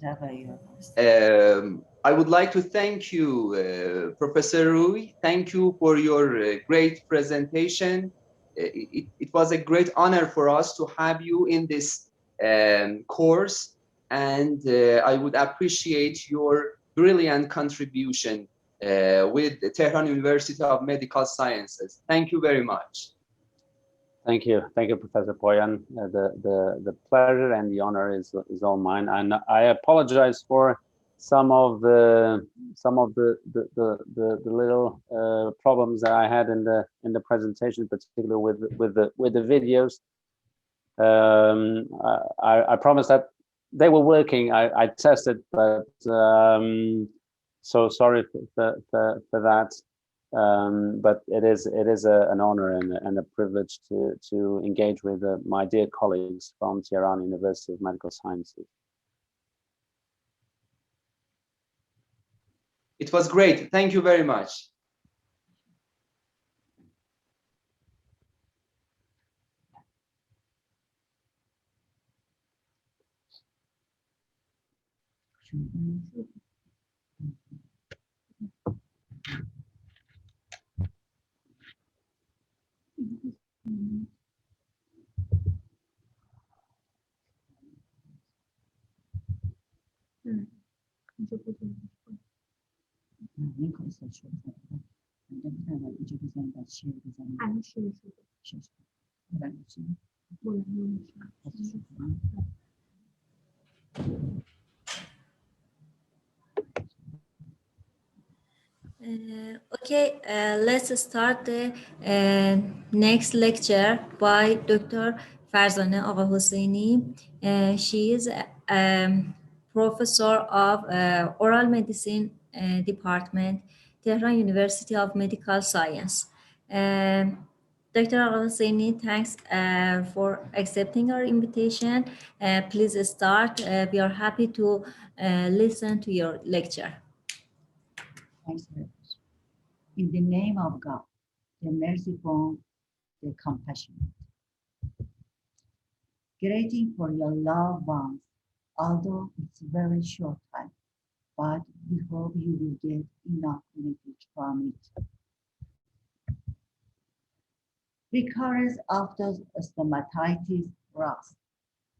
I would like to thank you, Professor Rui. Thank you for your great presentation. It was a great honor for us to have you in this course, and I would appreciate your brilliant contribution with the Tehran University of Medical Sciences. Thank you very much. Thank you, Professor Poyan. The pleasure and the honor is all mine. And I apologize for some of the little problems that I had in the presentation, particularly with the videos. I promise that they were working. I tested, but so sorry for that. But it is an honor and a privilege to engage with my dear colleagues from Tehran University of Medical Sciences. It was great. Thank you very much. Okay, let's start the next lecture by Dr. Farzaneh Agha Hosseini. She is professor of oral medicine department, Tehran University of Medical Science. Dr. Agha Hosseini, thanks for accepting our invitation. Please start. We are happy to listen to your lecture. Thanks very much. In the name of God, the merciful, the compassionate. Greeting for your loved ones, although it's very short time, but we hope you will get enough benefit from it. Recurrence after stomatitis rust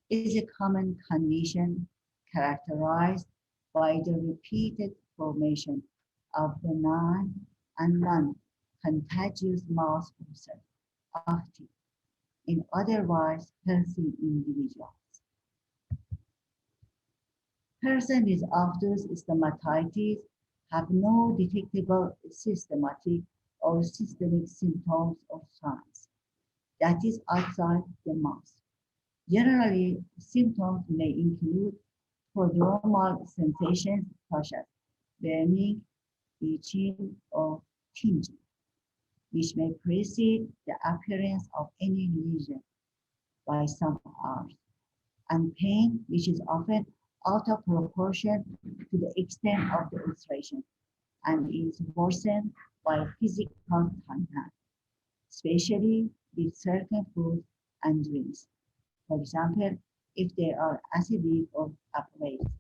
is a common condition characterized by the repeated formation of benign and non-contagious mouth ulcer of teeth in otherwise healthy individuals. Persons with aphthous stomatitis have no detectable systematic or systemic symptoms or signs, that is outside the mouth. Generally, symptoms may include prodromal sensations such as burning, itching, or tingling, which may precede the appearance of any lesion by some hours, and pain, which is often out of proportion to the extent of the ulceration and is worsened by physical contact, especially with certain foods and drinks. For example, if they are acidic or abrasive.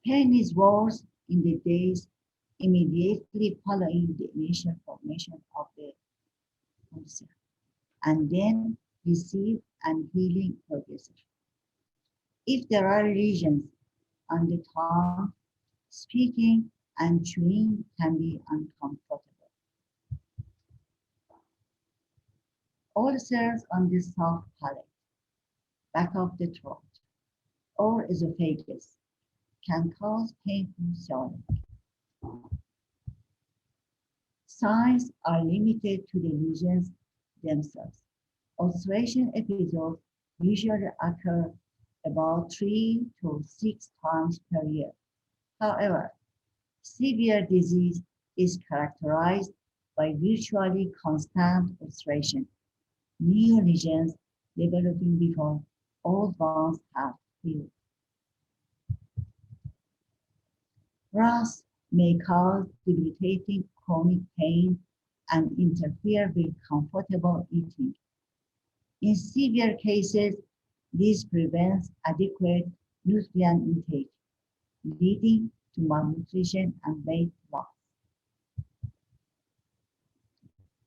Pain is worse in the days immediately following the initial formation of the ulcer, and then receive, and healing progresses. If there are lesions on the tongue, speaking and chewing can be uncomfortable. Ulcers on the soft palate, back of the throat, or esophagus can cause painful swelling. Signs are limited to the lesions themselves. Ulceration episodes usually occur about 3 to 6 times per year. However, severe disease is characterized by virtually constant ulceration, new lesions developing before old ones have healed. RAS may cause debilitating chronic pain and interfere with comfortable eating. In severe cases, this prevents adequate nutrient intake, leading to malnutrition and weight loss.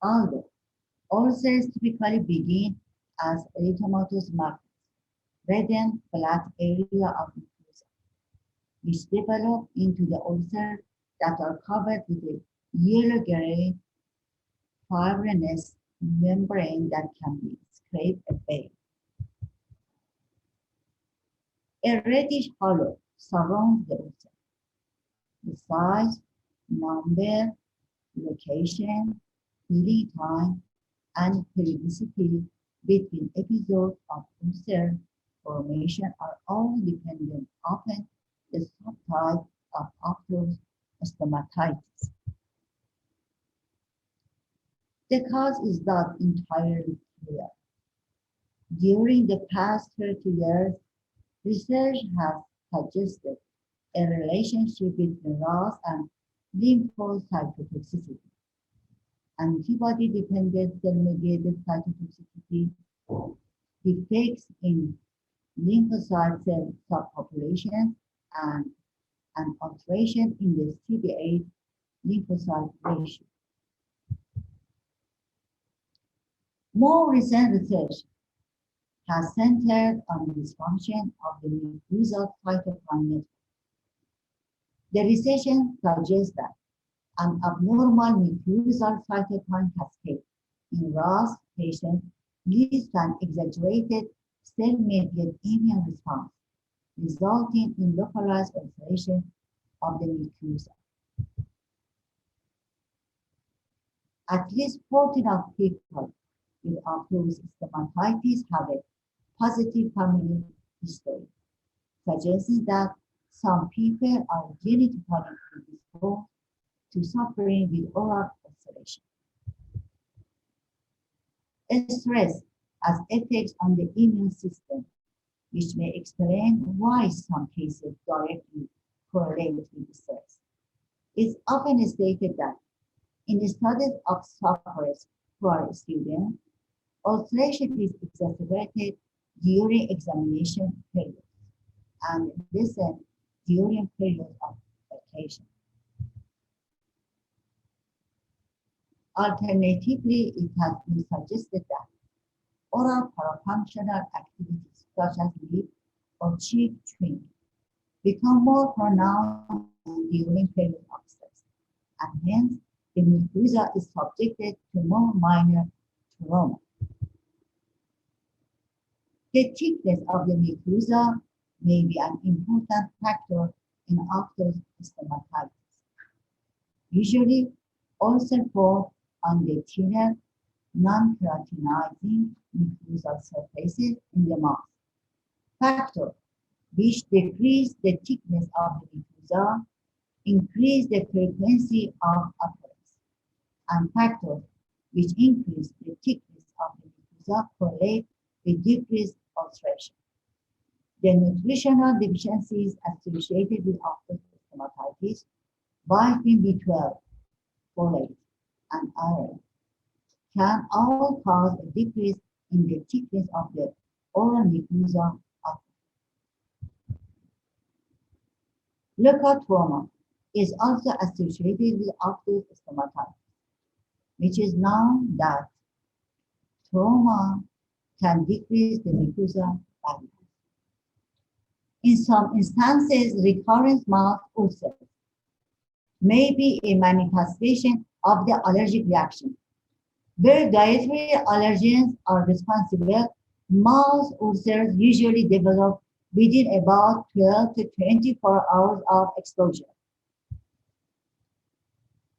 Although ulcers typically begin as erythematous markers, reddened flat area of mucosa, which develop into the ulcers that are covered with a yellow-gray fibrinous membrane that can be scraped away. A reddish halo surrounds the ulcer. The size, number, location, healing time, and periodicity between episodes of ulcer formation are all dependent upon the subtype of ocular stomatitis. The cause is not entirely clear. During the past 30 years, research has suggested a relationship between RAS and lymphocytotoxicity. Antibody-dependent cell-mediated cytotoxicity, defects in lymphocyte cell subpopulations, and an alteration in the CD8 lymphocyte ratio. More recent research has centered on the dysfunction of the mucosal cytokine network. The research suggests that an abnormal mucosal cytokine cascade in RAS patients leads to an exaggerated cell-mediated immune response, resulting in localized ulceration of the mucosa. At least 14 of people with ocular stomatitis have a positive family history, suggesting that some people are genetically predisposed to suffering with oral ulceration. Stress has effects on the immune system, which may explain why some cases directly correlate with stress. It's often stated that in the studies of sufferers who are students, ulceration is exacerbated during examination periods and lessened during periods of vacation. Alternatively, it has been suggested that oral parafunctional activities such as lip or cheek chewing become more pronounced during periods of stress, and hence the mucosa is subjected to more minor trauma. The thickness of the mucosa may be an important factor in ocular stomatitis. Usually, ulcers form on the thinner, non-keratinizing mucosal surfaces in the mouth. Factors which decrease the thickness of the mucosa increase the frequency of occurrence, and factors which increase the thickness of the mucosa correlate with decreased ulceration. The nutritional deficiencies associated with ocular stomatitis, vitamin B12, folate, and iron, can all cause a decrease in the thickness of the oral mucosa. Local trauma is also associated with ocular stomatitis, which is known that trauma can decrease the mucosal barrier. In some instances, recurrent mouth ulcers may be a manifestation of the allergic reaction. Where dietary allergens are responsible, mouth ulcers usually develop within about 12 to 24 hours of exposure.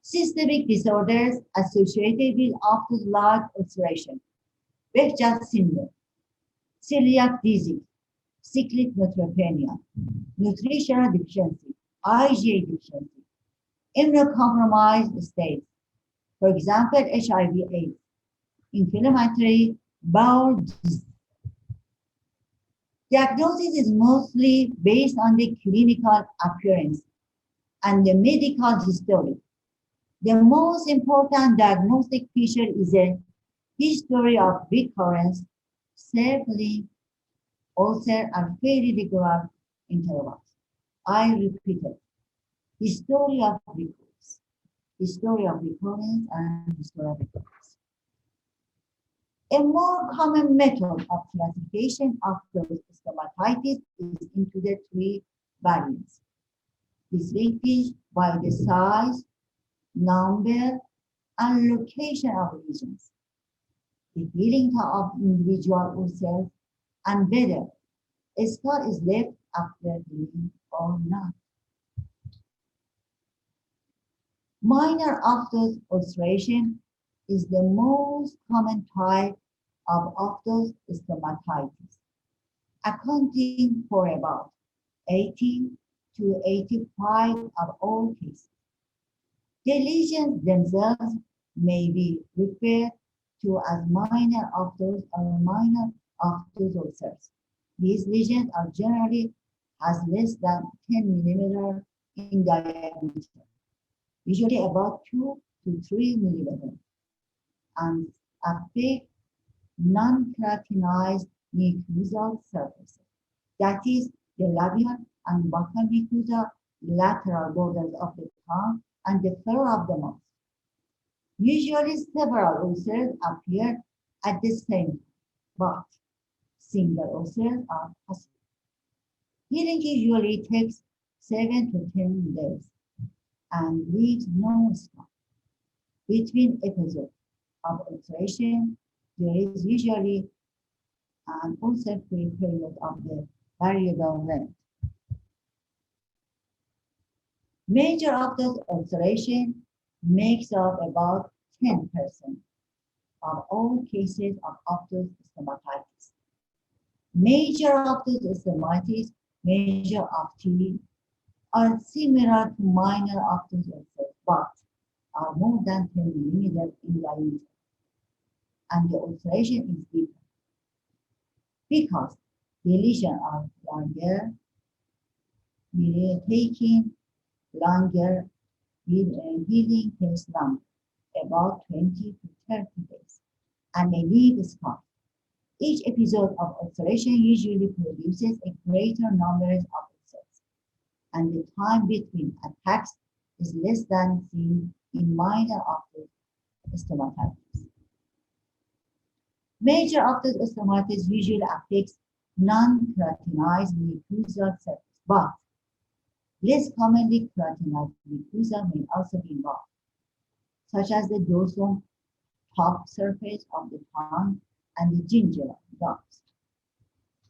Systemic disorders associated with ophthal ulceration, Behçet syndrome, celiac disease, cyclic neutropenia, nutritional deficiency, IgA deficiency, immunocompromised states, for example, HIV/AIDS, inflammatory bowel disease. Diagnosis is mostly based on the clinical appearance and the medical history. The most important diagnostic feature is a history of recurrence, circling, ulcer, and very regular intervals. I repeat it. History of recurrence. History of recurrence and history of recurrence. A more common method of classification of those stomatitis is into the three variants, distinguished by the size, number, and location of lesions, the healing of individual ulcers, and whether a scar is left after healing or not. Minor aphthous ulceration is the most common type of aphthous stomatitis, accounting for about 80 to 85 of all cases. The lesions themselves may be referred to as minor aphthous or minor aphthous ulcers. These lesions are generally as less than 10 millimeters in diameter, usually about 2 to 3 millimeters, and affect non-keratinized mucosal surfaces, that is, the labial and buccal mucosa, lateral borders of the tongue, and the floor of the mouth. Usually several ulcers appear at the same time, but single ulcers are possible. Healing usually takes 7 to 10 days and leaves no scar. Between episodes of ulceration, there is usually an ulcer-free period of the variable length. Major aphthous ulceration makes up about 10% of all cases of aphthous stomatitis. Major aphthous stomatitis, major aphthy, are similar to minor aphthous ulcers, but are more than 10 millimeters in diameter, and the ulceration is deeper because the lesions are longer, taking longer, healing takes longer, about 20 to 30 days, and may leave a scar. Each episode of ulceration usually produces a greater number of ulcers, and the time between attacks is less than seen in minor aphthous stomatitis. Major aphthous stomatitis usually affects non-keratinized mucosal surface, but less commonly keratinized mucosa may also be involved, such as the dorsal top surface of the tongue and the gingival ducts.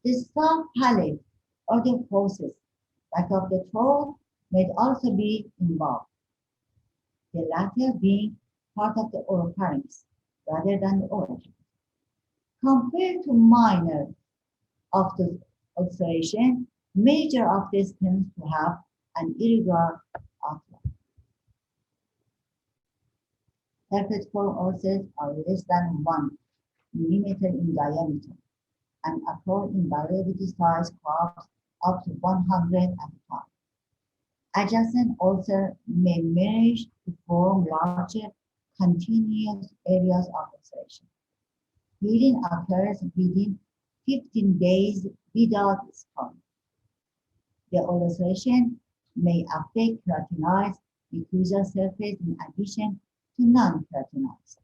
The soft palate or the process back of the throat may also be involved, the latter being part of the oropharynx rather than the origin. Compared to minor aphthous ulceration, major aphthous tends to have an irregular outline. Herpetiform ulcers are less than 1 millimeter in diameter and occur in variability size curves up to 100 at a time. Adjacent ulcers may merge to form larger, continuous areas of ulceration. Healing occurs within 15 days without scarring. The ulceration may affect keratinized mucosal surface in addition to non-keratinized.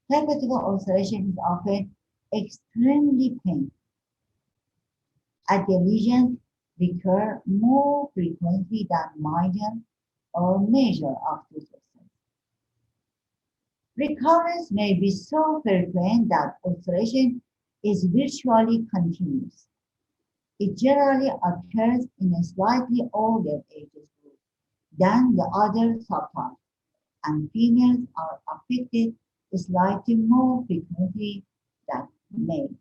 Perpetual ulceration is often extremely painful, and the lesions recur more frequently than minor or major occult ulcers. Recurrence may be so frequent that ulceration is virtually continuous. It generally occurs in a slightly older age group than the other subtypes, and females are affected slightly more frequently than males.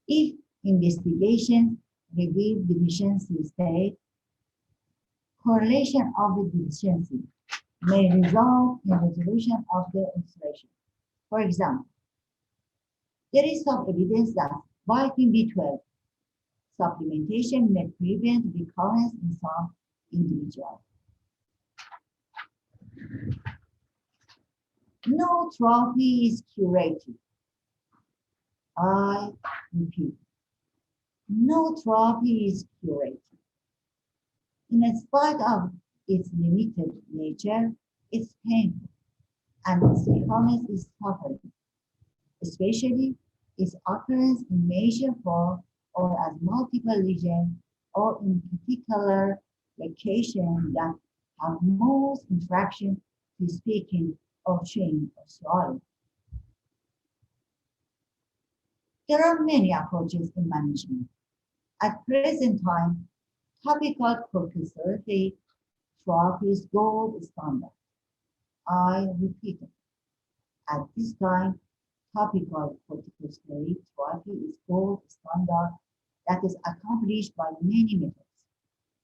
If investigations reveal deficiency state, correlation of the deficiency may result in resolution of the ulceration. For example, there is some evidence that vitamin B12 supplementation may prevent recurrence in some individuals. No therapy is curative. I repeat, no therapy is curative. In spite of its limited nature, it's painful and its recurrence is suffering, especially its occurrence in major form or as multiple lesions or in particular locations that have most interaction with speaking or chewing or swallowing. There are many approaches in management. At present time, topical corticosteroid therapy is gold standard. I repeat it. At this time, topical corticosteroid therapy is gold standard that is accomplished by many methods,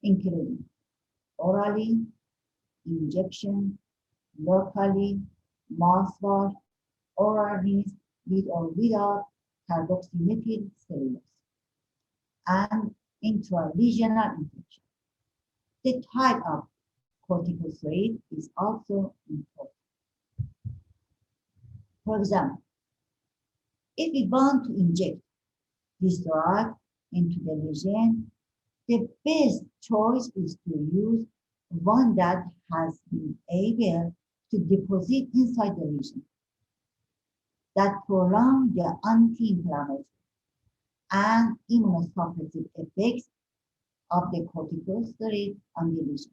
including orally, injection, locally, mouthwash, oral rinse with or without carboxymethyl cellulose, and intralesional injection. The type of corticosteroid is also important. For example, if we want to inject this drug into the lesion, the best choice is to use one that has been able to deposit inside the lesion, that prolong the anti-inflammatory and immunosuppressive effects of the corticosteroid on the lesion.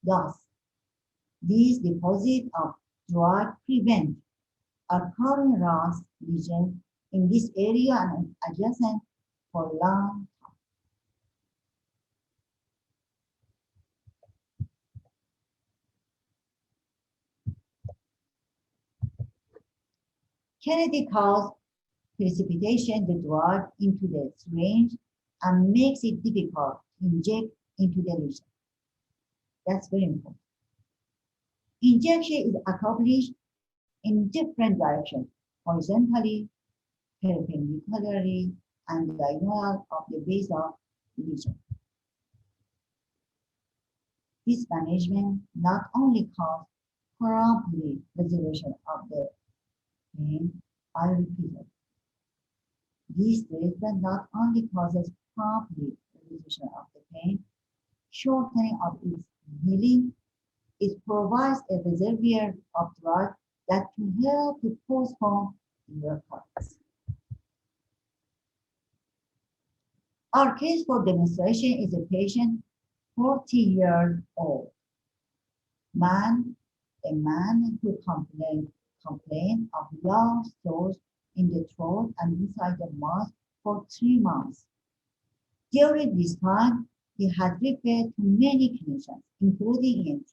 Thus, these deposits of drug prevent occurring RAS lesion in this area and adjacent for long time. Kinetic cause precipitation the drug into the syringe and makes it difficult to inject into the lesion. That's very important. Injection is accomplished in different directions, horizontally, perpendicularly, and diagonal of the base of the lesion. This management not only causes promptly resolution of the pain, I repeat it. This treatment not only causes promptly resolution of the pain, shortening of its healing, it provides a reservoir of drug that can help to postpone the recurrence. Our case for demonstration is a patient 40 years old. A man who complained of large sores in the throat and inside the mouth for 3 months. During this time, he had referred to many clinicians, including ENT.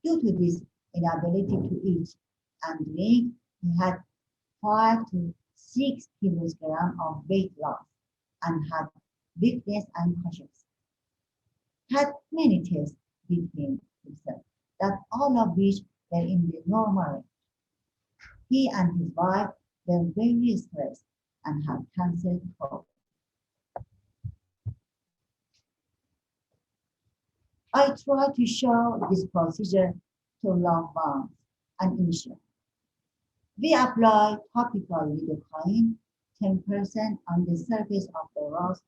Due to this inability to eat and drink, he had 5 to 6 kilograms of weight loss and had weakness and conscience. Had many tests with himself, that all of which were in the normal range. He and his wife were very stressed and had canceled hope. I try to show this procedure to loved ones and initially. We apply topical lidocaine 10% on the surface of the ROS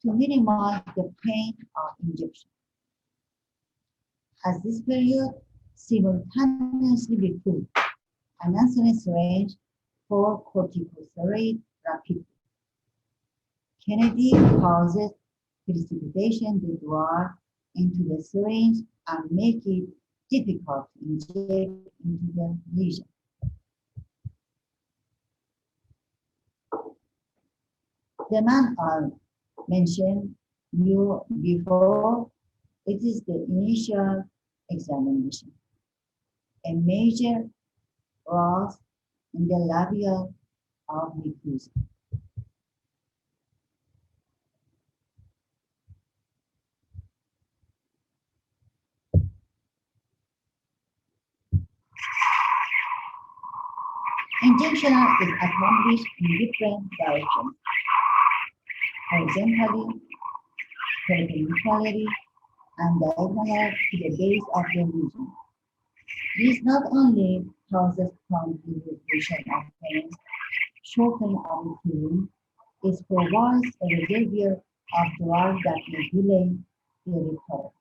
to minimize the pain of injection. As this period, simultaneously recruit an insulin syringe for corticosteroid rapidly. Kennedy causes precipitation the drug into the syringe and make it difficult to inject into the lesion. The man I mentioned you before, it is the initial examination. A major rose in the labia of mucous. Injection is accomplished in different directions, horizontally, perpendicularly, and diagonal to the base of the lesion. This not only causes prompt irritation of pain, shortening of healing, it provides a reservoir of drug that may delay the recurrence.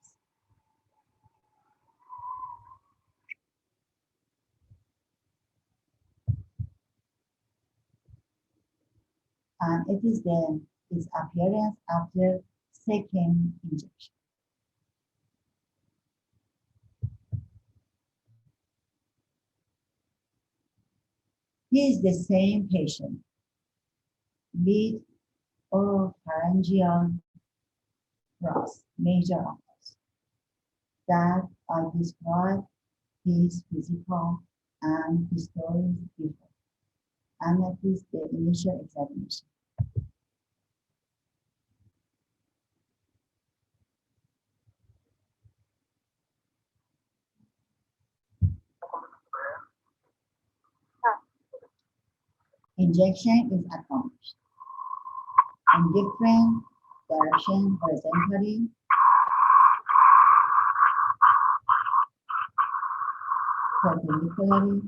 And it is then its appearance after second injection. He is the same patient with oropharyngeal rust, major ulcers, that I described his physical and his stories before. And that is the initial examination. Injection is accomplished in different directions horizontally, perpendicularly,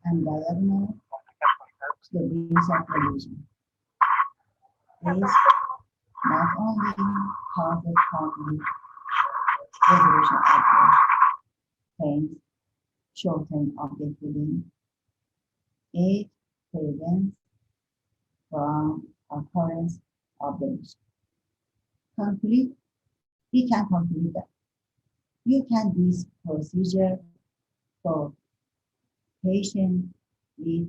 and diagonal to the base of the lesion. This not only causes complete resolution of the pain, shortening of the healing, it prevents from occurrence of the lesion. Conclude, we can conclude that you can do this procedure for patients with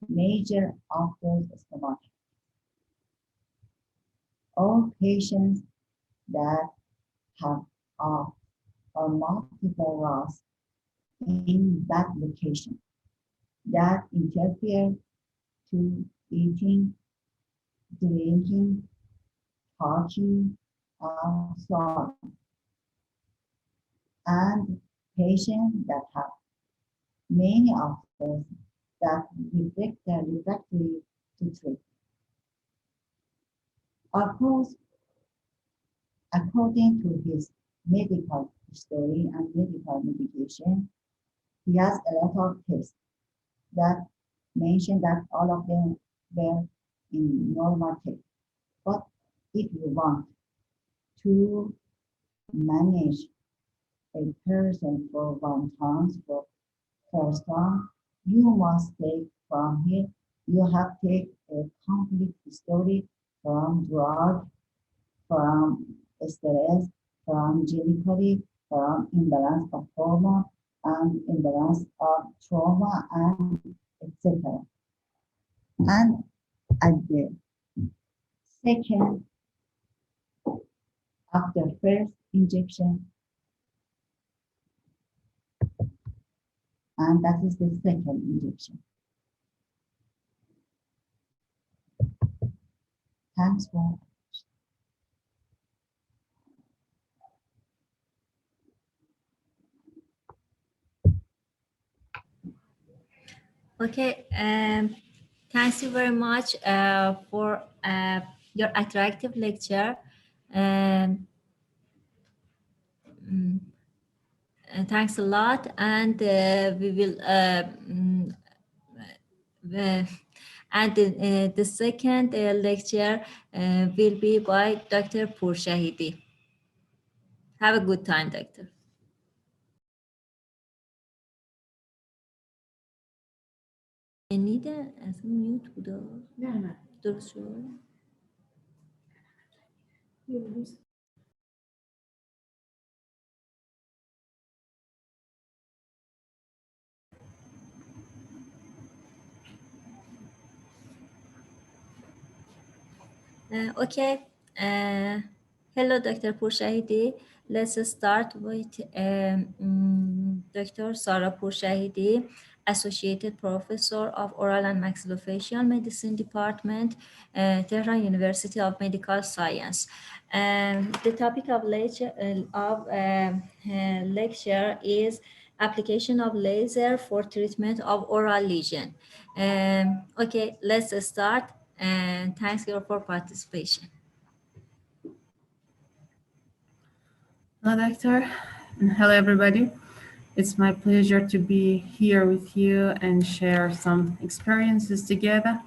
major outdoor stomach or patients that have off or multiple rods in that location that interfere to eating, drinking, talking, so on. And patients that have many of those that refractory to treatment. Of course, according to his medical history and medical medication, he has a lot of tests that mention that all of them were in normal case. But if you want to manage a person for 1 times for first time, you must take from here, you have to take a complete history from drug, from stress, from genetically, from imbalance of hormone, and imbalance of trauma, and etc. And at the second, after first injection, and that is the second injection. Thanks for Okay, thanks you very much for your attractive lecture. Um, mm, Thanks a lot, and we will. And the second lecture will be by Dr. Pourshahidi. Have a good time, doctor. شنیده اصلا میوت بوده. نه درست شد. Okay. Hello, Dr. Pourshahidi. Let's start with Dr. Sara Pourshahidi, Associated Professor of Oral and Maxillofacial Medicine Department, Tehran University of Medical Science. The topic of lecture is application of laser for treatment of oral lesion. Okay, let's start. And thanks for participation. Hello, Doctor. And hello, everybody. It's my pleasure to be here with you and share some experiences together.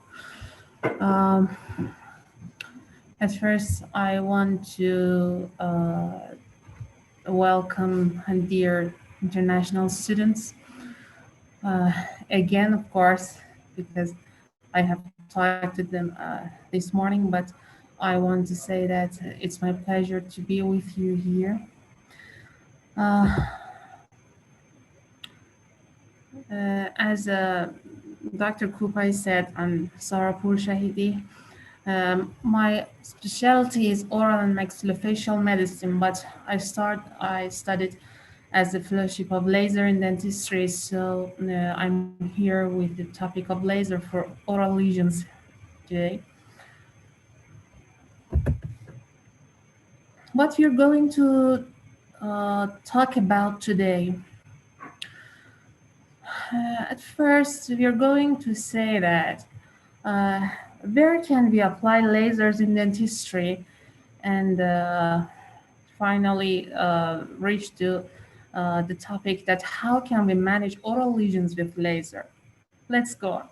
At first, I want to welcome dear international students. Again, of course, because I have talked to them this morning, but I want to say that it's my pleasure to be with you here. As Dr. Kupai said, I'm Sara Pourshahidi. My specialty is oral and maxillofacial medicine, but I studied as a fellowship of laser in dentistry, so I'm here with the topic of laser for oral lesions today. What we're going to talk about today. At first, we're going to say that where can we apply lasers in dentistry, and finally reach to the topic that how can we manage oral lesions with laser. Let's go on.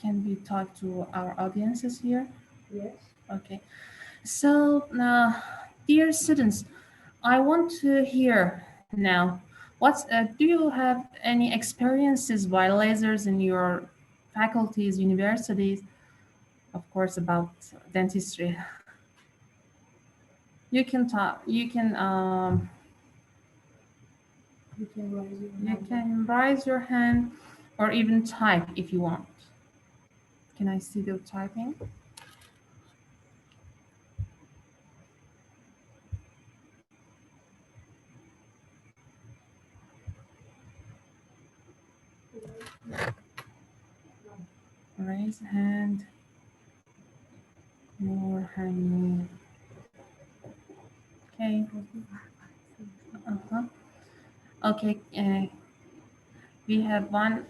Can we talk to our audiences here? Yes. Okay. So, dear students, I want to hear now, do you have any experiences by lasers in your faculties, universities, of course, about dentistry? You can talk, you can raise your hand or even type if you want. Can I see the typing? Raise hand. More hand. Okay. Okay. We have one.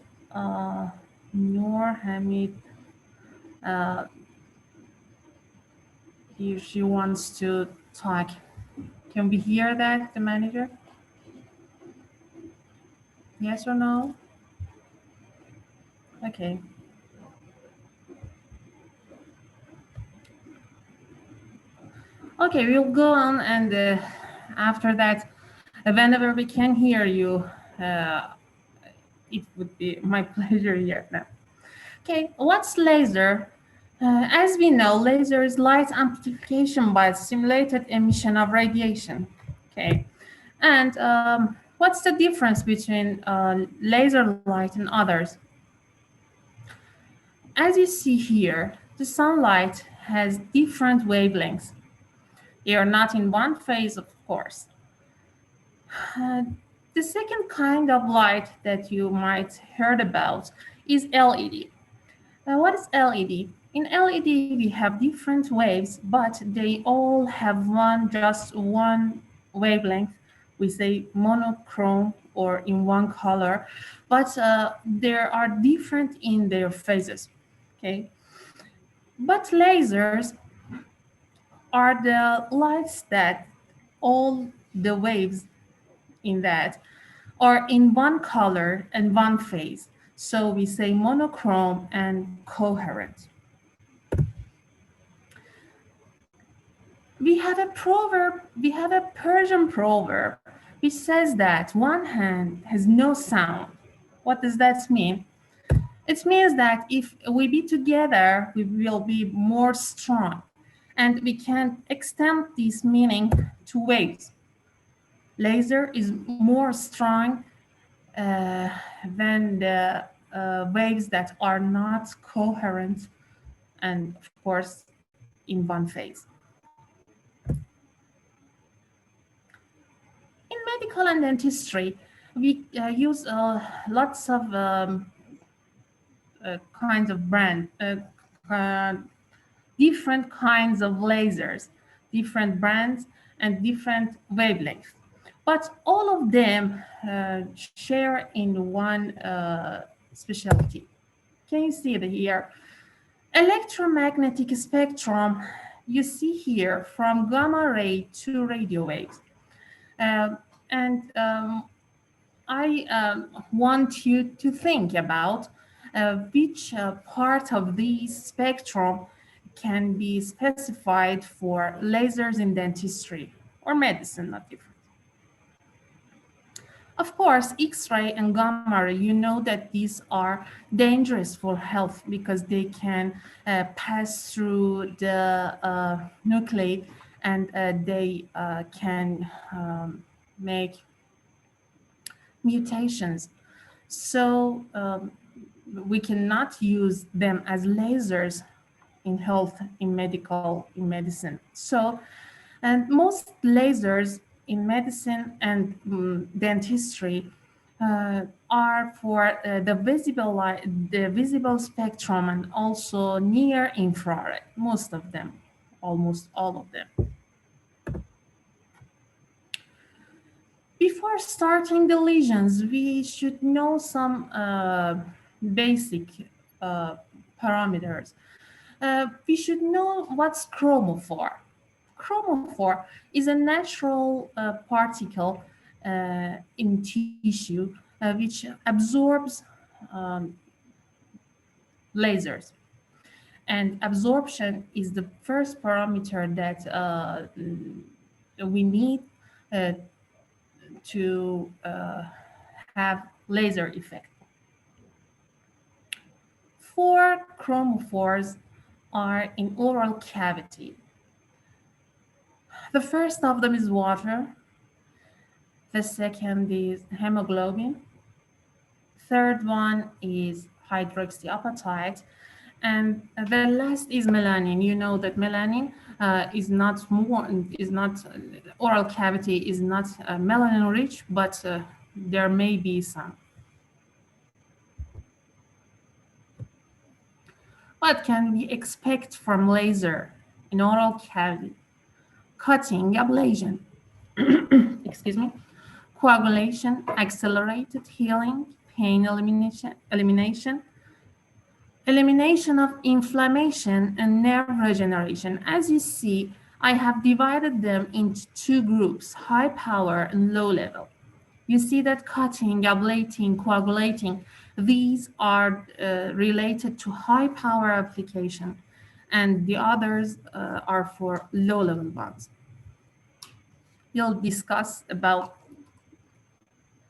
Noor Hamid. She wants to talk. Can we hear that, the manager? Yes or no? Okay. Okay, we'll go on, and after that, whenever we can hear you, it would be my pleasure here now. Okay, what's laser? As we know, laser is light amplification by simulated emission of radiation. Okay, and what's the difference between laser light and others? As you see here, the sunlight has different wavelengths. They are not in one phase, of course. The second kind of light that you might heard about is LED. What is LED? In LED, we have different waves, but they all have just one wavelength. We say monochrome or in one color, but they are different in their phases. Okay. But lasers are the lights that all the waves in that are in one color and one phase. So we say monochrome and coherent. We have a proverb, we have a Persian proverb which says that one hand has no sound. What does that mean? It means that if we be together, we will be more strong. And we can extend this meaning to waves. Laser is more strong than the waves that are not coherent and, of course, in one phase. In medical and dentistry, we use lots of kinds of uh, different kinds of lasers, different brands, and different wavelengths. But all of them share in one specialty. Can you see it here? Electromagnetic spectrum, you see here from gamma ray to radio waves. And I want you to think about which part of the spectrum can be specified for lasers in dentistry or medicine, not different. Of course, X-ray and gamma ray, you know that these are dangerous for health because they can pass through the nuclei and they can make mutations. So we cannot use them as lasers in health, in medical, in medicine. So, and most lasers in medicine and dentistry are for the visible spectrum and also near infrared, most of them, almost all of them. Before starting the lesions, we should know some basic uh, parameters. We should know what's chromophore. Chromophore is a natural particle in tissue which absorbs um, lasers. And absorption is the first parameter that we need uh, to have laser effect. 4 chromophores are in oral cavity. The first of them is water. The second is hemoglobin. Third one is hydroxyapatite. And the last is melanin. You know that melanin is not oral cavity is not melanin rich, but there may be some. What can we expect from laser in oral cavity? Cutting, ablation, excuse me, coagulation, accelerated healing, pain elimination, elimination of inflammation, and nerve regeneration. As you see, I have divided them into 2 groups, high power and low level. You see that cutting, ablating, coagulating, these are related to high power application, and the others are for low level ones. We'll discuss about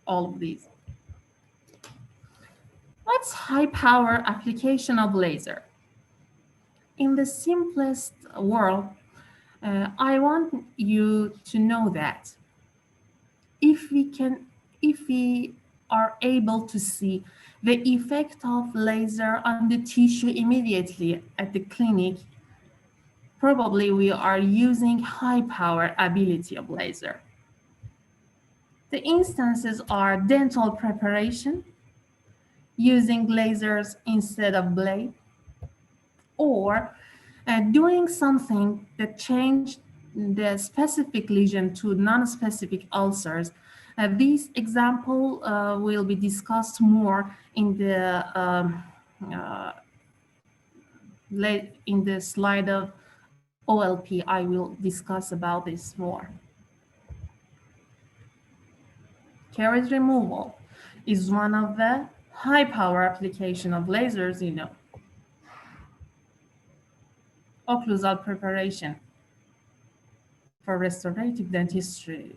all of these. What's high power application of laser? In the simplest world, I want you to know that if we are able to see the effect of laser on the tissue immediately at the clinic, probably we are using high power ability of laser. The instances are dental preparation, using lasers instead of blade, or doing something that changed the specific lesion to non-specific ulcers. This example will be discussed more in uh, the slide of OLP. I will discuss about this more. Caries removal is one of the high power application of lasers, you know. Occlusal preparation. for restorative dentistry.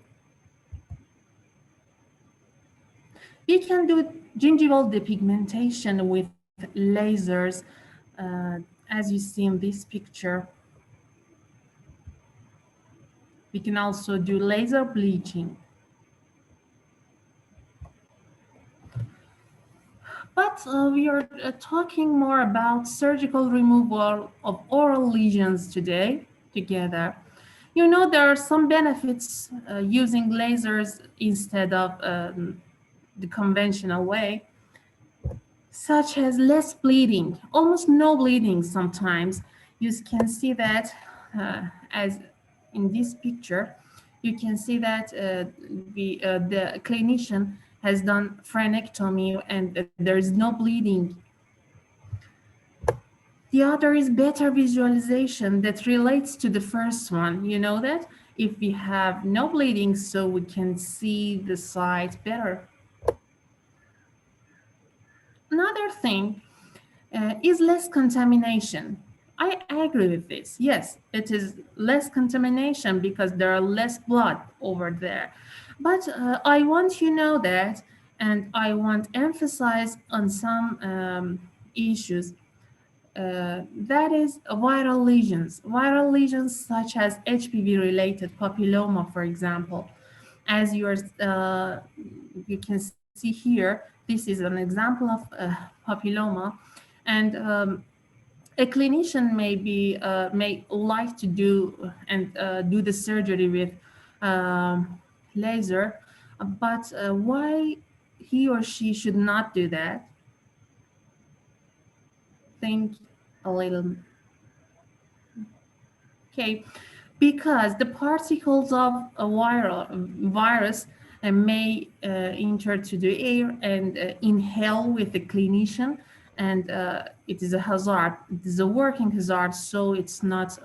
We can do gingival depigmentation with lasers, as you see in this picture. We can also do laser bleaching. But we are talking more about surgical removal of oral lesions today together. You know, there are some benefits using lasers instead of the conventional way, such as less bleeding, almost no bleeding sometimes. You can see that as in this picture, you can see that the clinician has done frenectomy and there is no bleeding. The other is better visualization that relates to the first one. You know that? If we have no bleeding, so we can see the site better. Another thing is less contamination. I agree with this. Yes, it is less contamination because there are less blood over there. But I want you to know that, and I want to emphasize on some issues. That is viral lesions. Viral lesions such as HPV-related papilloma, for example. As you can see here, this is an example of papilloma, and a clinician may like to do the surgery with laser, but why he or she should not do that? Think a little. Okay, because the particles of a virus may enter to the air and inhale with the clinician, and it is a hazard. It is a working hazard, so it's not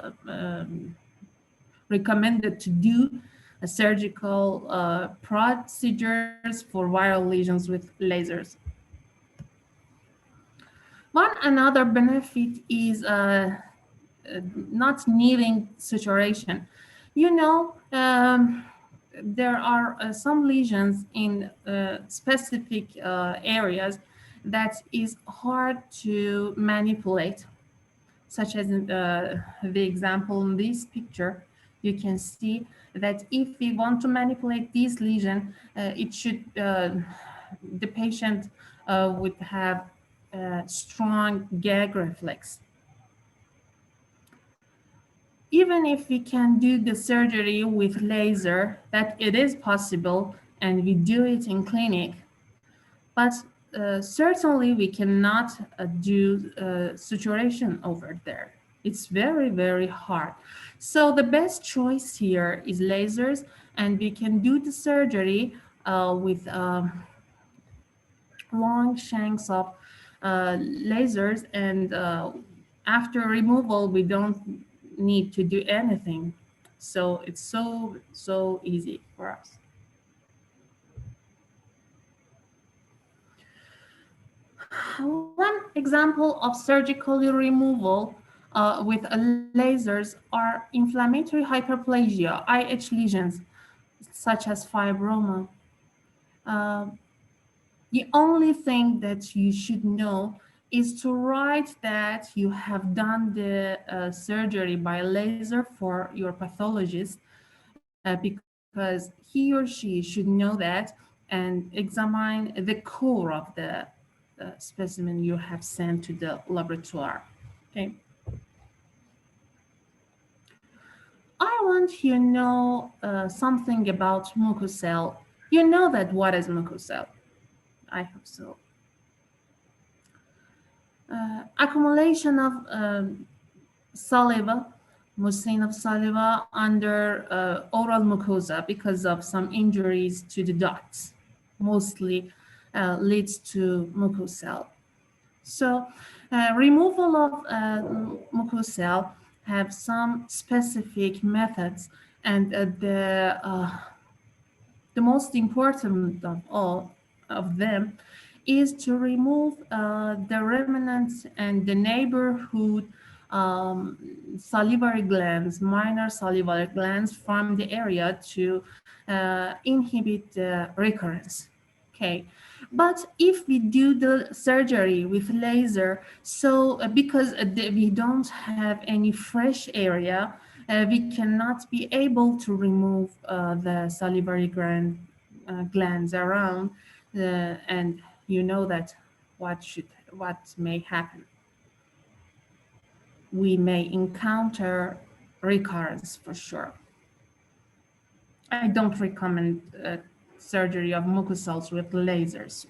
recommended to do a surgical procedures for viral lesions with lasers. One another benefit is not needing saturation. You know, there are some lesions in specific areas that is hard to manipulate, such as in the example in this picture. You can see that if we want to manipulate this lesion, the patient would have strong gag reflex. Even if we can do the surgery with laser, that it is possible, and we do it in clinic, but certainly we cannot do suturation over there. It's very, very hard. So the best choice here is lasers, and we can do the surgery with long shanks of lasers, and after removal, we don't need to do anything. So it's so easy for us. One example of surgical removal with lasers are inflammatory hyperplasia, IH lesions, such as fibroma. Uh, the only thing that you should know is to write that you have done the surgery by laser for your pathologist, because he or she should know that and examine the core of the specimen you have sent to the laboratory. Okay. I want you to know something about mucocell. You know that what is mucocell? I hope so. Accumulation of saliva, mucin of saliva under oral mucosa because of some injuries to the ducts, mostly leads to mucocell. So removal of mucocell have some specific methods, and the most important of all of them is to remove the remnants and the neighborhood salivary glands, minor salivary glands from the area to inhibit the recurrence. Okay, but if we do the surgery with laser, so because we don't have any fresh area, we cannot be able to remove the salivary glands around, and you know that what may happen. We may encounter recurrence for sure. I don't recommend surgery of mucosals with lasers,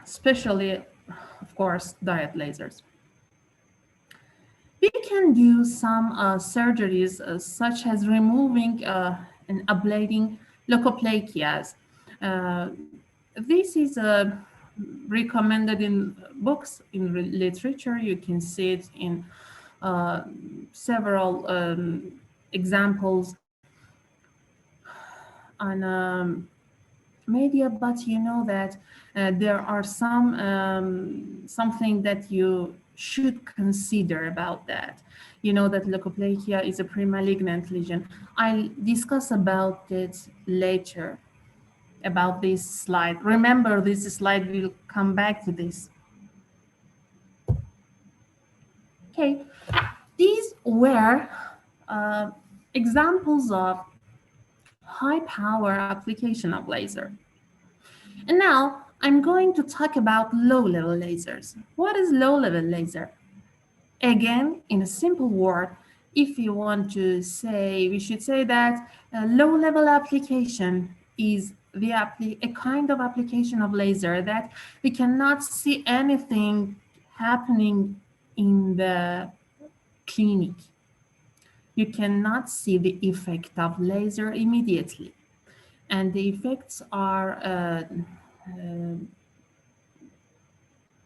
especially, of course, diet lasers. We can do some surgeries such as removing and ablating leukoplakias. Uh, this is recommended in books, in literature. You can see it in uh, several examples on media, but you know that there are something that you should consider about that. You know that leukoplakia is a pre-malignant lesion. I'll discuss about it later, about this slide. Remember, this slide will come back to this. Okay, these were examples of high power application of laser. And now I'm going to talk about low-level lasers. What is low-level laser? Again, in a simple word, if you want to say, we should say that a low-level application is a kind of application of laser that we cannot see anything happening in the clinic. You cannot see the effect of laser immediately. And the effects are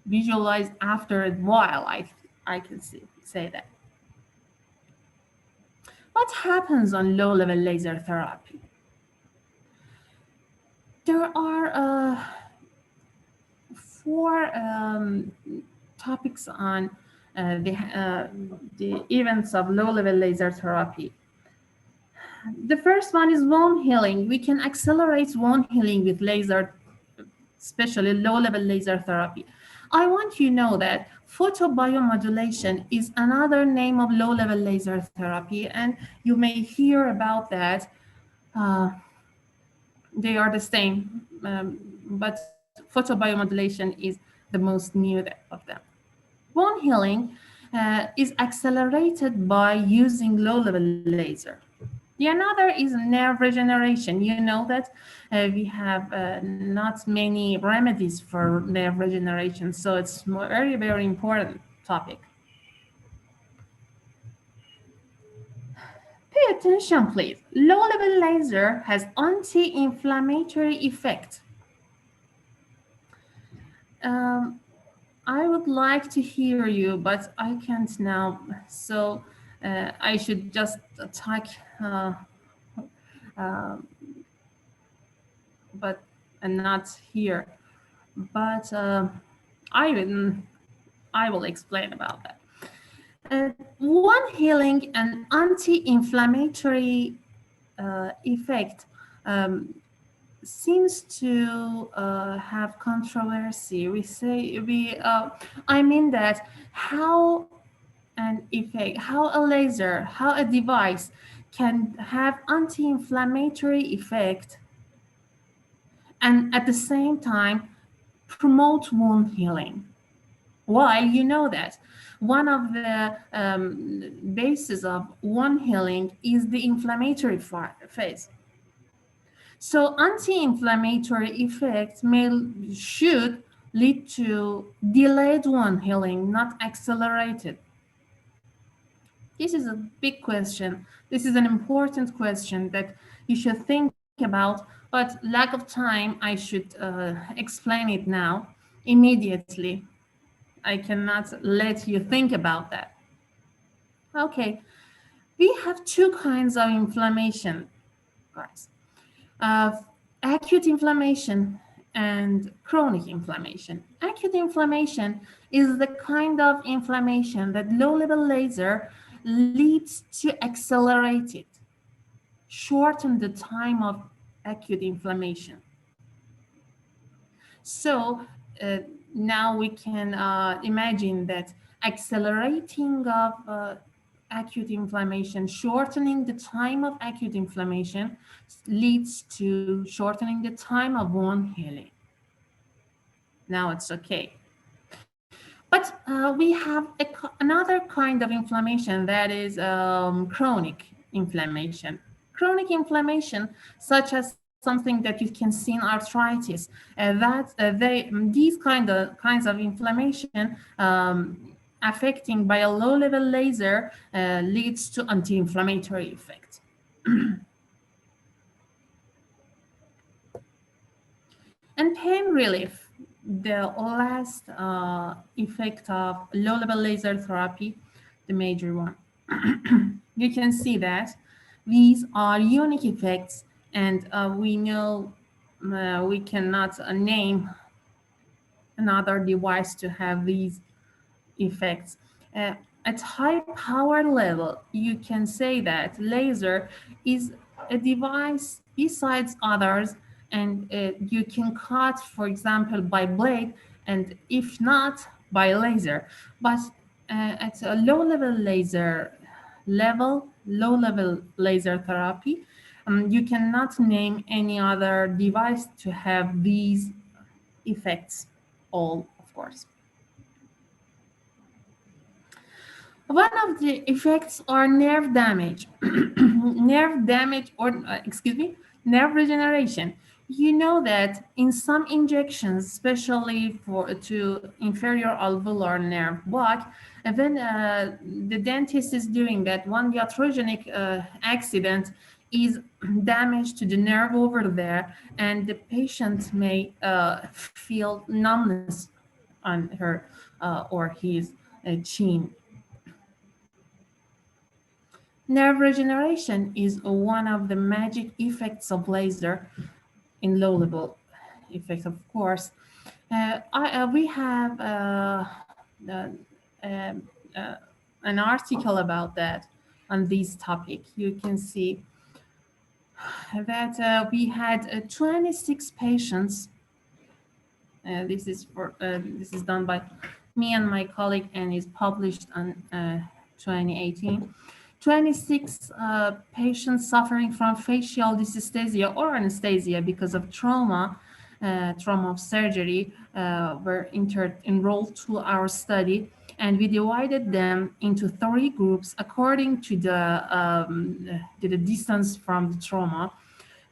visualized after a while, I can say that. What happens on low-level laser therapy? There are 4 topics on the events of low-level laser therapy. The first one is wound healing. We can accelerate wound healing with laser, especially low-level laser therapy. I want you to know that photobiomodulation is another name of low-level laser therapy, and you may hear about that. They are the same, but photobiomodulation is the most new of them. Wound healing is accelerated by using low-level laser. The another is nerve regeneration. You know that we have not many remedies for nerve regeneration, so it's very, very important topic. Pay attention, please. Low-level laser has anti-inflammatory effect. I would like to hear you, but I can't now, so I should just talk, but not here. But I will explain about that. Wound healing and anti-inflammatory effect seems to have controversy. I mean that how a laser, how a device can have anti-inflammatory effect and at the same time promote wound healing. While you know that one of the bases of wound healing is the inflammatory phase. So anti-inflammatory effects should lead to delayed wound healing, not accelerated. This is a big question. This is an important question that you should think about, but lack of time, I should explain it now, immediately. I cannot let you think about that. Okay, we have 2 kinds of inflammation, guys. Acute inflammation and chronic inflammation. Acute inflammation is the kind of inflammation that low-level laser leads to accelerate it, shorten the time of acute inflammation. So now we can imagine that accelerating of acute inflammation, shortening the time of acute inflammation leads to shortening the time of wound healing. Now it's okay. But we have another kind of inflammation that is chronic inflammation. Chronic inflammation, such as something that you can see in arthritis, these kinds of inflammation affecting by a low-level laser leads to anti-inflammatory effect. And pain relief, the last effect of low-level laser therapy, the major one. You can see that these are unique effects, and we know we cannot name another device to have these effects. At high power level, you can say that laser is a device besides others, and you can cut, for example, by blade, and if not, by laser. But at a low-level laser therapy, you cannot name any other device to have these effects, all, of course. One of the effects are nerve damage, nerve regeneration. You know that in some injections, especially to inferior alveolar nerve block, when the dentist is doing that, one iatrogenic accident is damage to the nerve over there, and the patient may feel numbness on her or his chin. Nerve regeneration is one of the magic effects of laser in low-level effects, of course. We have an article about that on this topic. You can see that we had 26 patients. This is done by me and my colleague, and is published on 2018. 26 patients suffering from facial dysesthesia or anesthesia because of trauma of surgery were enrolled to our study, and we divided them into 3 groups according to the distance from the trauma.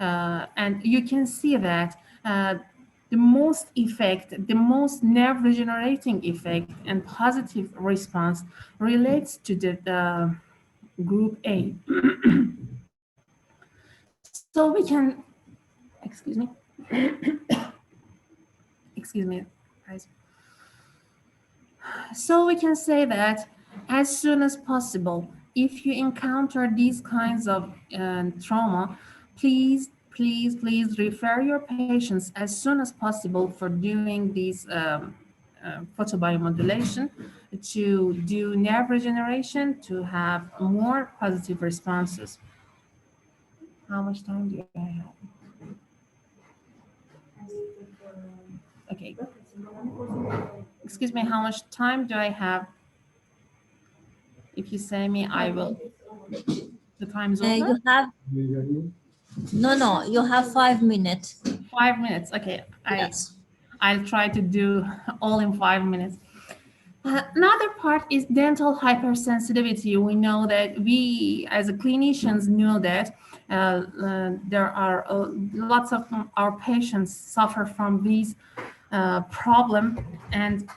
And you can see that the most nerve regenerating effect and positive response relates to the group A. So we can, excuse me, guys. So we can say that as soon as possible, if you encounter these kinds of trauma, please refer your patients as soon as possible for doing these photobiomodulation, to do nerve regeneration, to have more positive responses. How much time do I have? Okay. Excuse me, how much time do I have? If you say me, I will. The time's over? You have, no, you have 5 minutes. 5 minutes, okay. Yes. I'll try to do all in 5 minutes. Another part is dental hypersensitivity. We know that we, as clinicians, know that there are lots of our patients suffer from these problem, and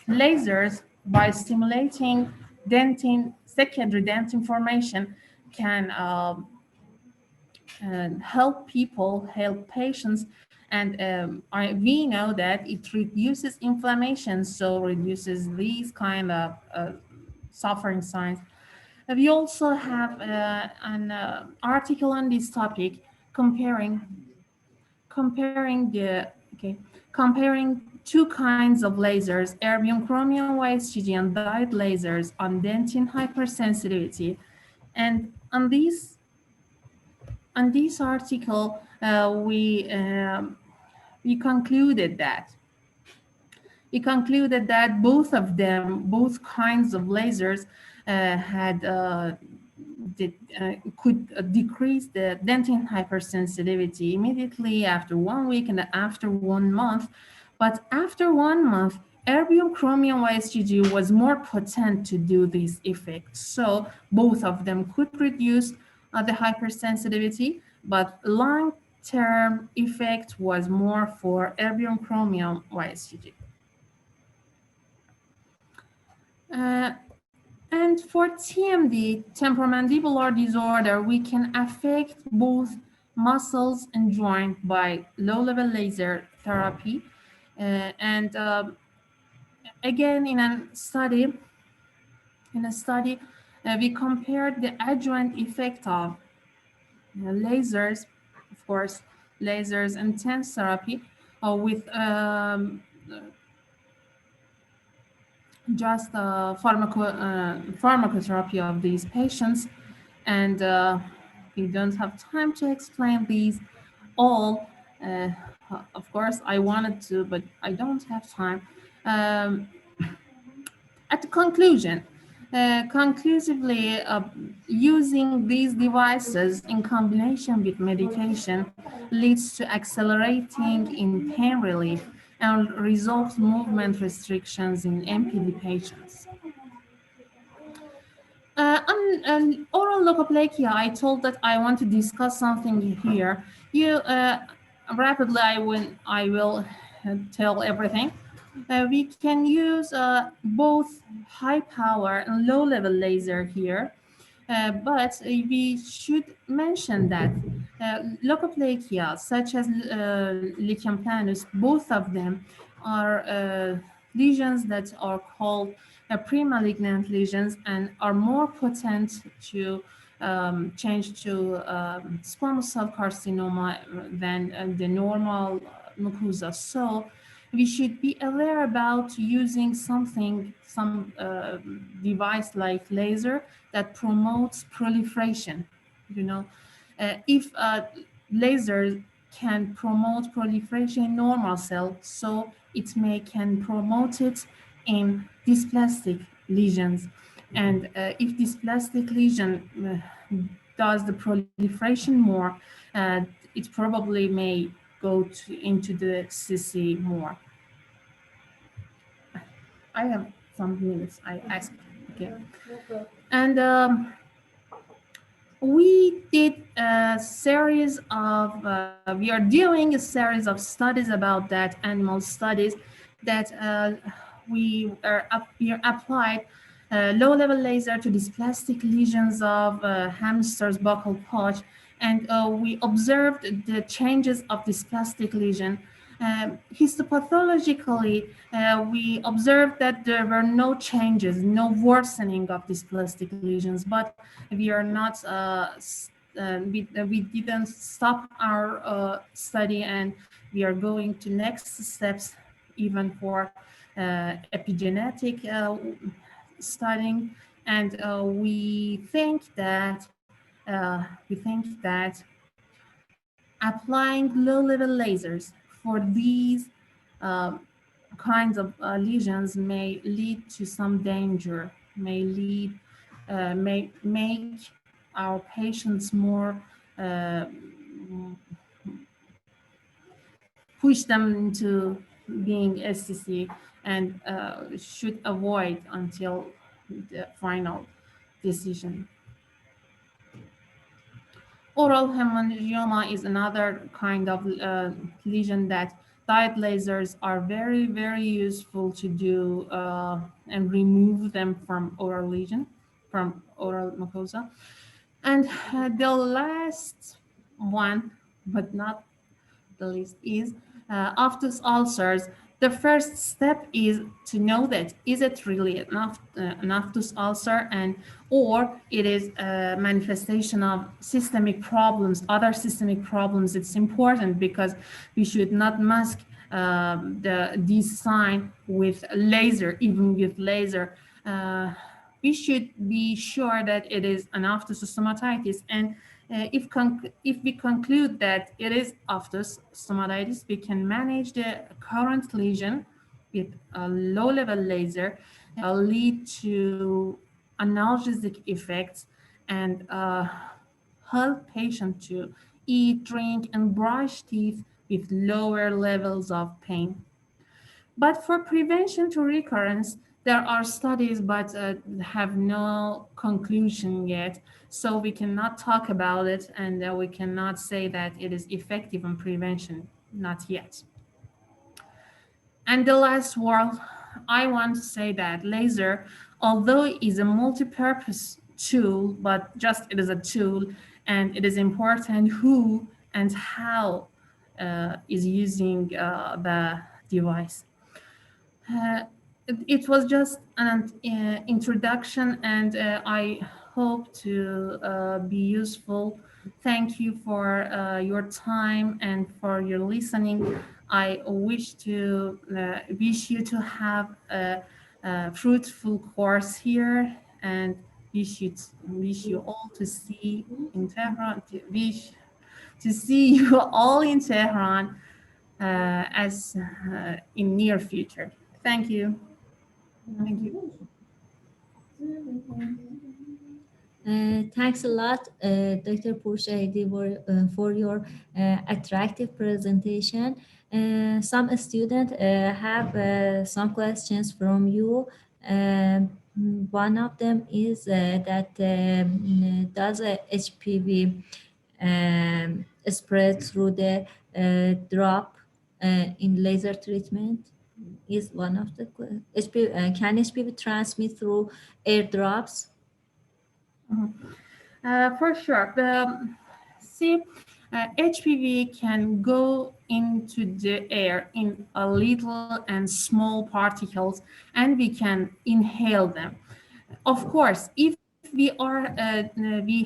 lasers, by stimulating secondary dentin formation, can help patients, and we know that it reduces inflammation, so reduces these kind of suffering signs. We also have an article on this topic comparing the comparing two kinds of lasers, erbium chromium YSTG and dyed lasers on dentin hypersensitivity. And on this article, we concluded that both of them, both kinds of lasers, had could decrease the dentin hypersensitivity immediately after 1 week and after 1 month. But after 1 month, erbium chromium YSGG was more potent to do this effect. So both of them could reduce the hypersensitivity, but long-term effect was more for erbium chromium YSGG. Uh, and for TMD, temporomandibular disorder, we can affect both muscles and joint by low-level laser therapy. And again, in a study, we compared the adjuvant effect of lasers, of course, lasers and TENS therapy with just pharmacotherapy of these patients. And we don't have time to explain these all. Of course, I wanted to, but I don't have time. At the conclusion, conclusively, using these devices in combination with medication leads to accelerating in pain relief and resolves movement restrictions in MPD patients. On oral leukoplakia, I told that I want to discuss something here. Rapidly, I will tell everything. We can use both high power and low level laser here. But we should mention that leukoplakia, such as lichen planus, both of them are lesions that are called pre-malignant lesions and are more potent to change to squamous cell carcinoma than the normal mucosa. So we should be aware about using some device like laser that promotes proliferation. If laser can promote proliferation in normal cell, so it can promote it in dysplastic lesions. And if dysplastic lesion does the proliferation more, it probably may go into the CC more. I have some minutes, I asked, okay. And we did a series of, we are doing a series of studies about that, animal studies, that we applied low-level laser to dysplastic lesions of hamster's buccal pouch, and we observed the changes of dysplastic lesion. Histopathologically, we observed that there were no changes, no worsening of dysplastic lesions, but we are not, we didn't stop our study, and we are going to next steps, even for epigenetic studying, and we think that applying low-level lasers for these kinds of lesions may lead to some danger, may make our patients more, push them into being SCC, and should avoid until the final decision. Oral hemangioma is another kind of lesion that dyed lasers are very, very useful to do and remove them from oral lesion, from oral mucosa. And the last one, but not the least, is aphthous ulcers. The first step is to know that is it really an aphthous ulcer, and or it is a manifestation of systemic problems, other systemic problems. It's important because we should not mask the design with laser, even with laser. Uh, we should be sure that it is an aphthous stomatitis, and if we conclude that it is aphthous stomatitis, we can manage the current lesion with a low-level laser, lead to analgesic effects, and help patient to eat, drink, and brush teeth with lower levels of pain. But for prevention to recurrence, there are studies but have no conclusion yet. So we cannot talk about it, and we cannot say that it is effective in prevention, not yet. And the last word, I want to say that laser, although it is a multi-purpose tool, but just it is a tool, and it is important who and how is using the device. Uh, it was just an introduction, and I hope to be useful. Thank you for your time and for your listening. I wish you to have a fruitful course here, and wish you all to see in Tehran. To see you all in Tehran as in near future. Thank you. Thank you. Thanks a lot, Dr. Pourshahidi, for your attractive presentation. Some students have some questions from you. One of them is that does HPV spread through the drop in laser treatment? Is one of the can HPV transmit through airdrops? For sure. See, HPV can go into the air in a little and small particles, and we can inhale them. Of course, if we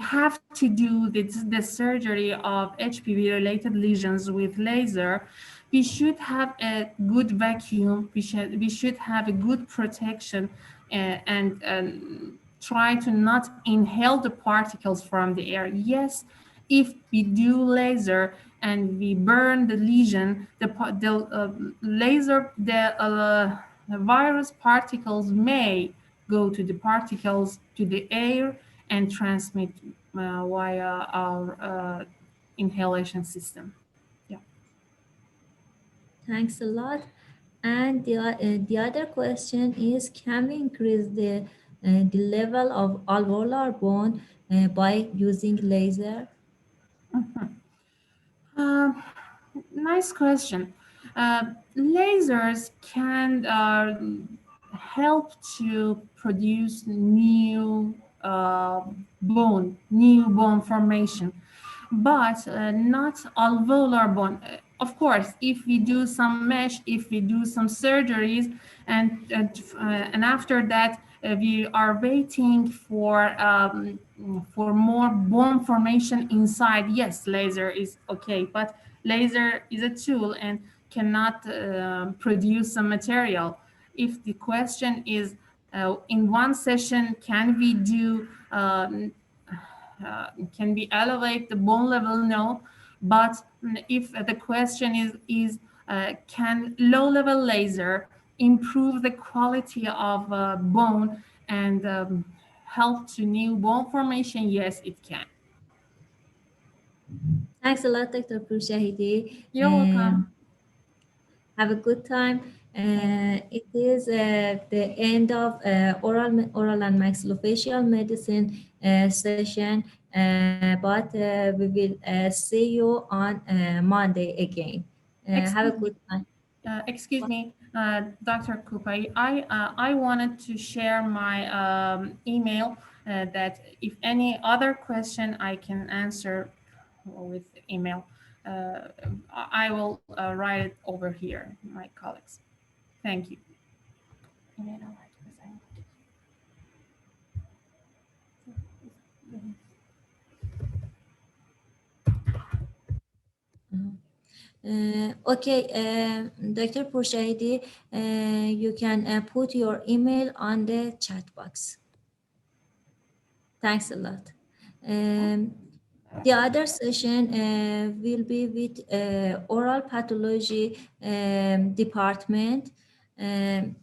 have to do the surgery of HPV-related lesions with laser, we should have a good vacuum. We should have a good protection, and try to not inhale the particles from the air. Yes, if we do laser and we burn the lesion, the virus particles may go to the particles to the air and transmit via our inhalation system. Yeah. Thanks a lot. And the other question is, can we increase the level of alveolar bone by using laser? Uh, Nice question. Uh, Lasers can help to produce new bone formation, but not alveolar bone. Of course, if we do some mesh, if we do some surgeries, and after that we are waiting for more bone formation inside. Yes, laser is okay, but laser is a tool and cannot produce some material. If the question is in one session, can we elevate the bone level? No. But if the question is can low level laser improve the quality of bone and help to new bone formation? Yes, it can. Thanks a lot, Dr. Pourshahidi. You're welcome. Have a good time. Thank you. It is the end of oral and maxillofacial medicine session, but we will see you on Monday again. Have a Excuse me. good time. Excuse me, Dr. Kupai. I wanted to share my email that if any other question I can answer with email. Uh, I will write it over here, my colleagues. Thank you. Okay, Dr. Pourshahidi, you can put your email on the chat box. Thanks a lot. Um, the other session will be with oral pathology department. Um,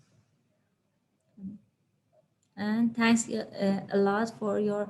and thanks a lot for your